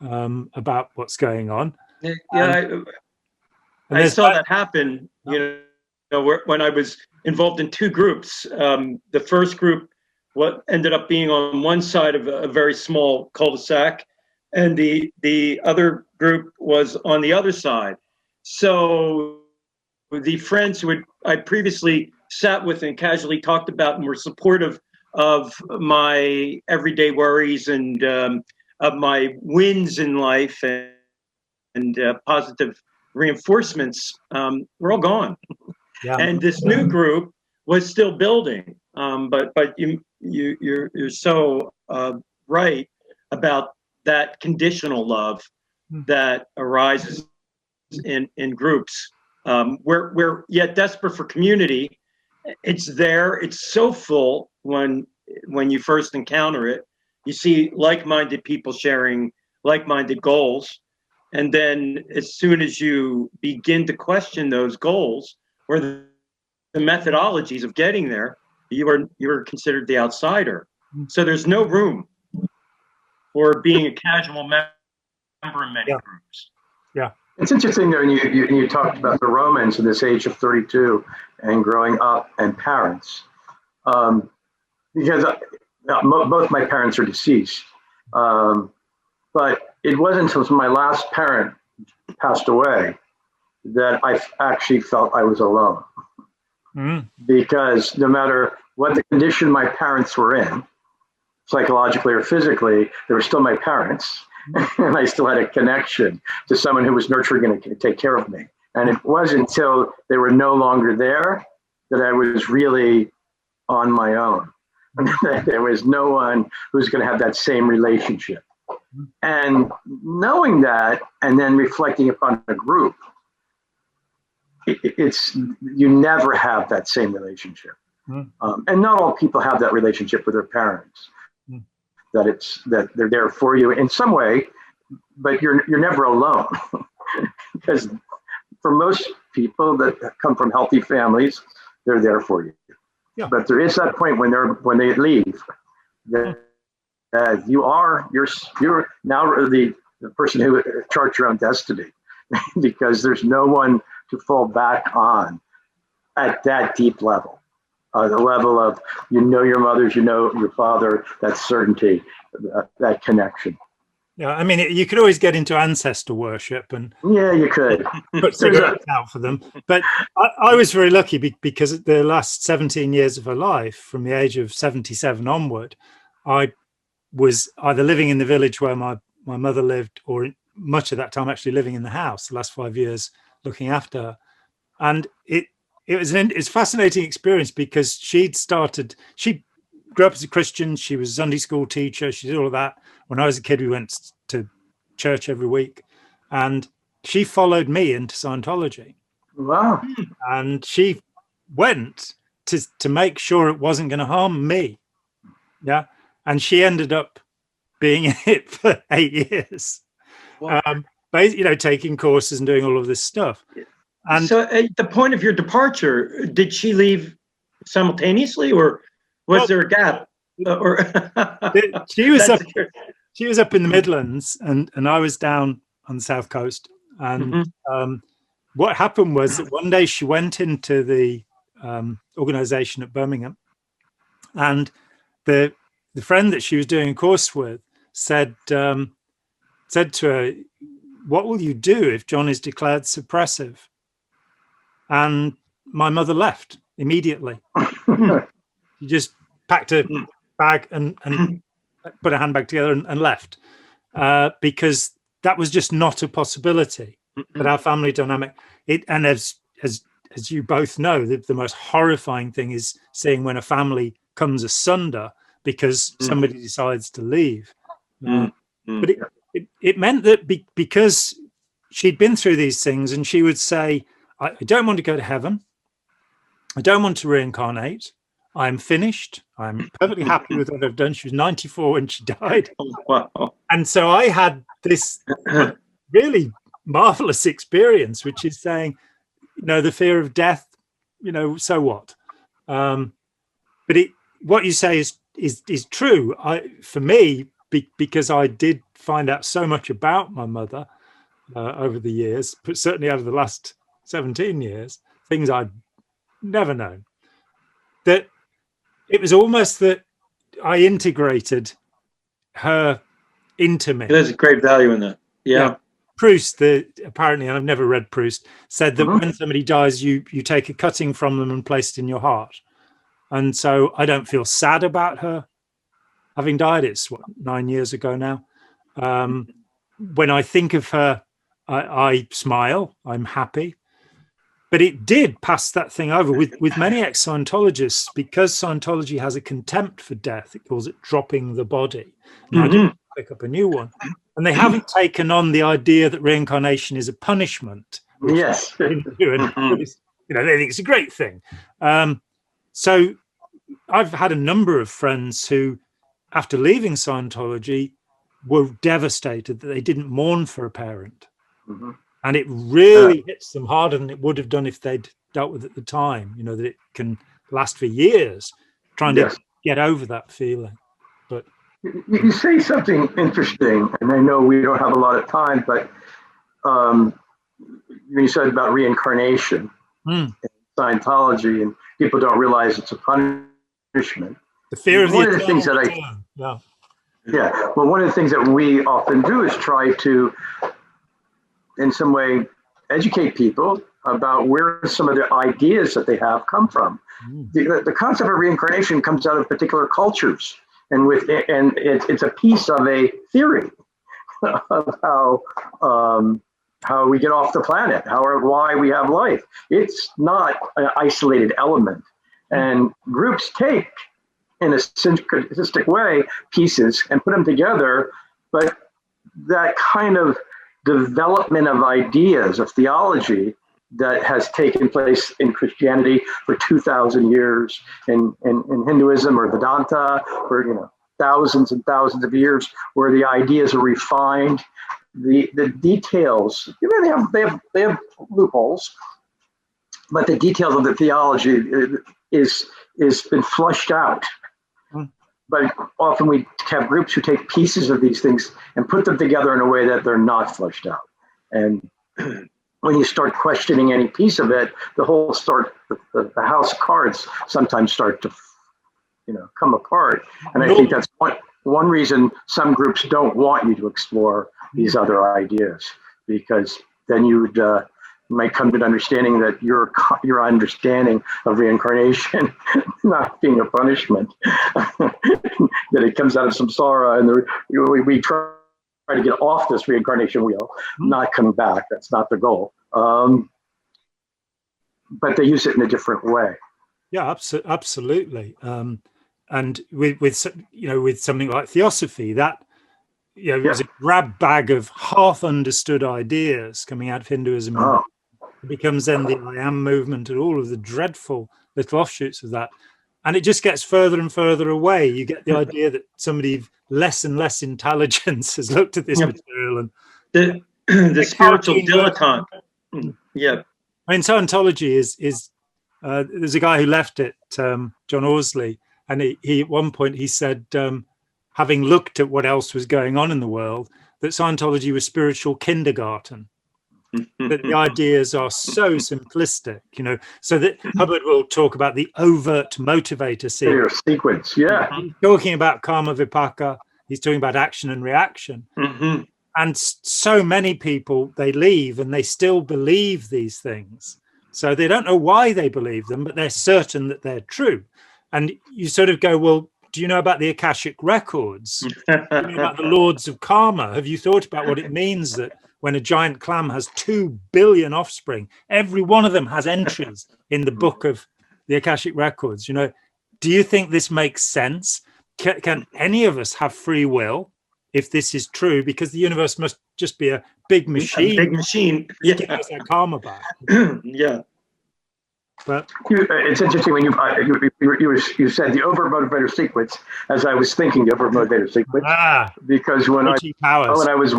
about what's going on. I saw that happen, when I was involved in two groups. The first group, what ended up being on one side of a very small cul-de-sac, and the other group was on the other side. So the friends who I previously sat with and casually talked about and were supportive of my everyday worries and of my wins in life and positive reinforcements, were all gone. Yeah. And this new group was still building. But you're so right about that conditional love that arises in groups, where yet desperate for community. It's there. It's so full when you first encounter it. You see like-minded people sharing like-minded goals, and then as soon as you begin to question those goals or the methodologies of getting there, you are considered the outsider. So there's no room for being a casual member in many groups. Yeah. It's interesting when you talked about the Romans in this age of 32 and growing up and parents, because both my parents are deceased, but it wasn't until my last parent passed away that I actually felt I was alone. Because no matter what the condition my parents were in, psychologically or physically, they were still my parents. And I still had a connection to someone who was nurturing and take care of me. And it wasn't until they were no longer there that I was really on my own. There was no one who was going to have that same relationship. And knowing that, and then reflecting upon a group, it's you never have that same relationship. And not all people have that relationship with their parents. That they're there for you in some way, but you're never alone. Because for most people that come from healthy families, they're there for you. Yeah. But there is that point when they leave, that you're now the person who charts your own destiny, because there's no one to fall back on at that deep level. The level of, your mothers, your father, that certainty, that connection. Yeah, I mean, you could always get into ancestor worship and you could put cigarettes out for them. But I was very lucky because the last 17 years of her life, from the age of 77 onward, I was either living in the village where my mother lived, or much of that time actually living in the house. The last 5 years looking after her, and it's a fascinating experience because she grew up as a Christian. She was a Sunday school teacher. She did all of that. When I was a kid, we went to church every week, and she followed me into Scientology. Wow. And she went to make sure it wasn't going to harm me. Yeah. And she ended up being in it for 8 years. Wow. Taking courses and doing all of this stuff. And so at the point of your departure, did she leave simultaneously, or was there a gap? She was up in the Midlands, and I was down on the South Coast. And what happened was that one day she went into the organization at Birmingham, and the friend that she was doing a course with said to her, "What will you do if John is declared suppressive?" And my mother left immediately. She just packed a bag and put a handbag together and left, because that was just not a possibility. But our family dynamic, and as you both know, the most horrifying thing is seeing when a family comes asunder because somebody decides to leave. But it meant that because she'd been through these things, and she would say, I don't want to go to heaven. I don't want to reincarnate. I'm finished. I'm perfectly happy with what I've done. She was 94 when she died. Wow. And so I had this really marvelous experience, which is saying, the fear of death, so what? But what you say is true. For me, because I did find out so much about my mother over the years, but certainly over the last 17 years, things I'd never known, that it was almost that I integrated her into me. There's a great value in that. Yeah. Proust, apparently, and I've never read Proust, said that when somebody dies, you take a cutting from them and place it in your heart. And so I don't feel sad about her having died. It's 9 years ago now. When I think of her, I smile, I'm happy. But it did pass that thing over with many ex-Scientologists, because Scientology has a contempt for death. It calls it dropping the body. And I just pick up a new one. And they haven't taken on the idea that reincarnation is a punishment. Yes. They think it's a great thing. So I've had a number of friends who, after leaving Scientology, were devastated that they didn't mourn for a parent. And it really hits them harder than it would have done if they'd dealt with it at the time. That it can last for years trying to get over that feeling. But you say something interesting, and I know we don't have a lot of time, but you said about reincarnation in Scientology, and people don't realize it's a punishment. The fear of one of the things that one of the things that we often do is try to, in some way, educate people about where some of the ideas that they have come from. The concept of reincarnation comes out of particular cultures, and it's a piece of a theory of how we get off the planet, why we have life. It's not an isolated element, and groups take, in a syncretistic way, pieces and put them together, but that kind of development of ideas, of theology, that has taken place in Christianity for 2,000 years, in Hinduism or Vedanta for thousands and thousands of years, where the ideas are refined, the details. They have loopholes, but the details of the theology is been flushed out. But often we have groups who take pieces of these things and put them together in a way that they're not flushed out. And when you start questioning any piece of it, the house cards sometimes start to, come apart. And I think that's one reason some groups don't want you to explore these other ideas, because then you might come to the understanding that your understanding of reincarnation not being a punishment, that it comes out of samsara, and we try to get off this reincarnation wheel, not come back. That's not the goal. But they use it in a different way. Yeah, absolutely. And with something like theosophy, that it was a grab bag of half understood ideas coming out of Hinduism. It becomes then the I Am movement and all of the dreadful little offshoots of that. And it just gets further and further away. You get the idea that somebody of less and less intelligence has looked at this material. And the spiritual dilettante. Yeah. I mean, Scientology is there's a guy who left it, John Orsley, and he at one point he said, having looked at what else was going on in the world, that Scientology was spiritual kindergarten. That the ideas are so simplistic, so that Hubbard will talk about the overt motivator sequence. He's talking about karma vipaka, he's talking about action and reaction. And so many people, they leave and they still believe these things. So they don't know why they believe them, but they're certain that they're true. And you sort of go, well, do you know about the Akashic records? Do you know about the Lords of Karma? Have you thought about what it means that when a giant clam has 2 billion offspring, every one of them has entries in the book of the Akashic records? Do you think this makes sense? Can any of us have free will if this is true? Because the universe must just be a big machine. A big machine. Give us that karma back. Yeah. But it's interesting when you said the overmotivator sequence, as I was thinking the overmotivator sequence, because when I was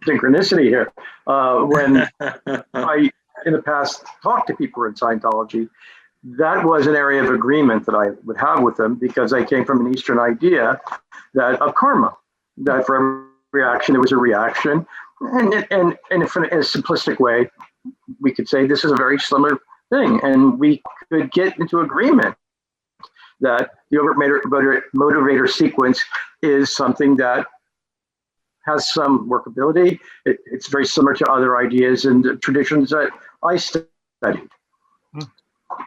synchronicity here, when I in the past talked to people in Scientology, that was an area of agreement that I would have with them, because I came from an Eastern idea that of karma, that for every action there was a reaction, and in a simplistic way, we could say this is a very similar thing, and we could get into agreement that the overt motivator sequence is something that has some workability. It's very similar to other ideas and traditions that I studied.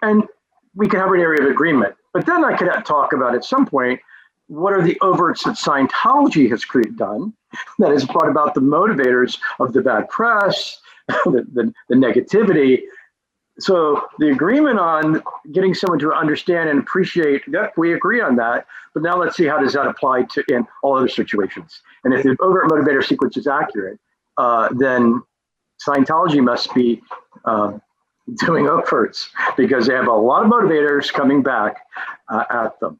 And we could have an area of agreement. But then I could talk about at some point, what are the overts that Scientology has done that has brought about the motivators of the bad press, the negativity. So the agreement on getting someone to understand and appreciate, yep, we agree on that. But now let's see how does that apply to in all other situations. And if the overt motivator sequence is accurate, then Scientology must be doing overts because they have a lot of motivators coming back at them.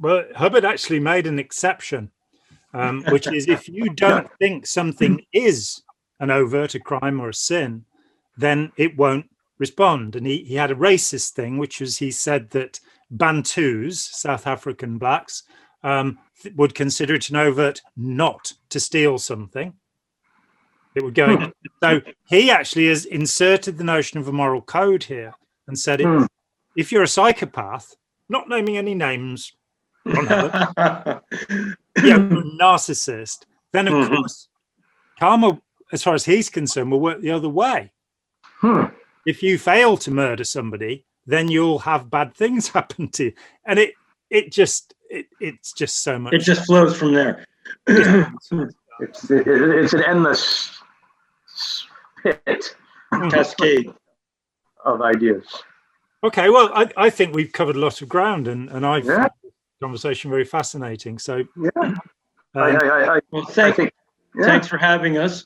Well, Hubbard actually made an exception, which is if you don't think something is an overt, a crime or a sin, then it won't respond. And he had a racist thing, which was he said that Bantus, South African blacks, would consider it an overt not to steal something. It would go. So he actually has inserted the notion of a moral code here and said, if you're a psychopath, not naming any names, narcissist, then of course karma, as far as he's concerned, will work the other way. If you fail to murder somebody, then you'll have bad things happen to you, and it's just so much. It just flows from there. It's an endless pit, cascade of ideas. Okay, well, I think we've covered a lot of ground, and I've found the conversation very fascinating. So, well, thanks for having us.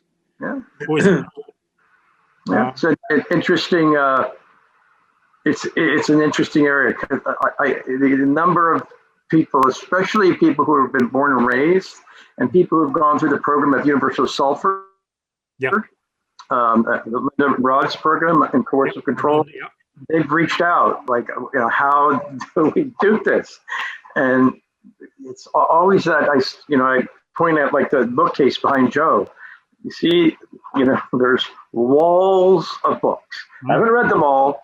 It's an interesting. It's an interesting area. The number of people, especially people who have been born and raised, and people who have gone through the program of universal sulfur. The Linda Rod's program in coercive control. They've reached out, like, how do we do this? And it's always that I point at, like, the bookcase behind Joe. You see, there's walls of books. I haven't read them all,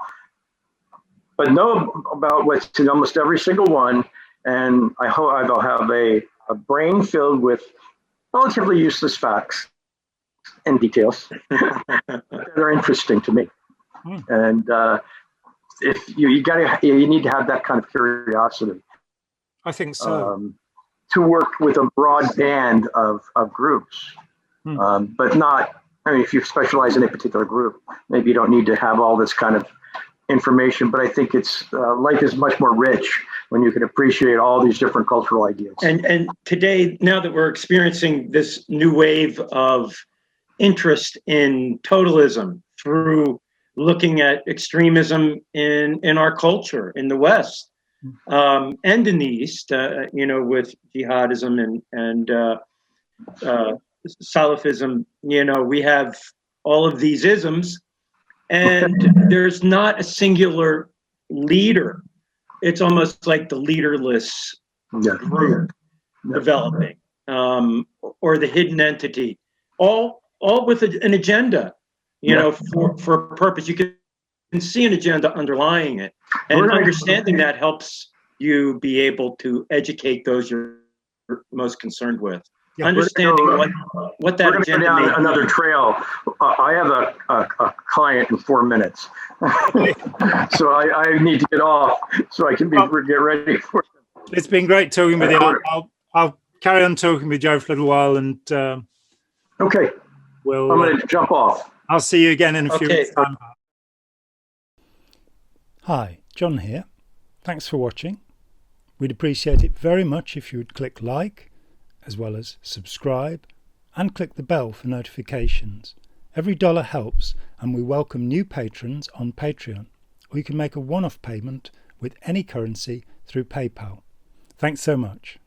but know about what's in almost every single one. And I hope I'll have a brain filled with relatively useless facts and details that are interesting to me. And if you need to have that kind of curiosity. I think so. To work with a broad band of groups, but not. I mean, if you specialize in a particular group, maybe you don't need to have all this kind of information. But I think it's life is much more rich when you can appreciate all these different cultural ideas. And today, now that we're experiencing this new wave of interest in totalism through looking at extremism in our culture in the West and in the East, with jihadism and Salafism, we have all of these isms, and there's not a singular leader. It's almost like the leaderless group developing, or the hidden entity, all with an agenda, for a purpose. You can see an agenda underlying it, and understanding that helps you be able to educate those you're most concerned with. Understanding what that agenda down may be. Another trail. I have a client in 4 minutes, so I need to get off so I can get ready for it. It's been great talking with you. I'll carry on talking with Joe for a little while, and okay, I'm going to jump off. I'll see you again in a few minutes' time. Hi, John here. Thanks for watching. We'd appreciate it very much if you would click like, as well as subscribe, and click the bell for notifications. Every dollar helps, and we welcome new patrons on Patreon, or you can make a one-off payment with any currency through PayPal. Thanks so much.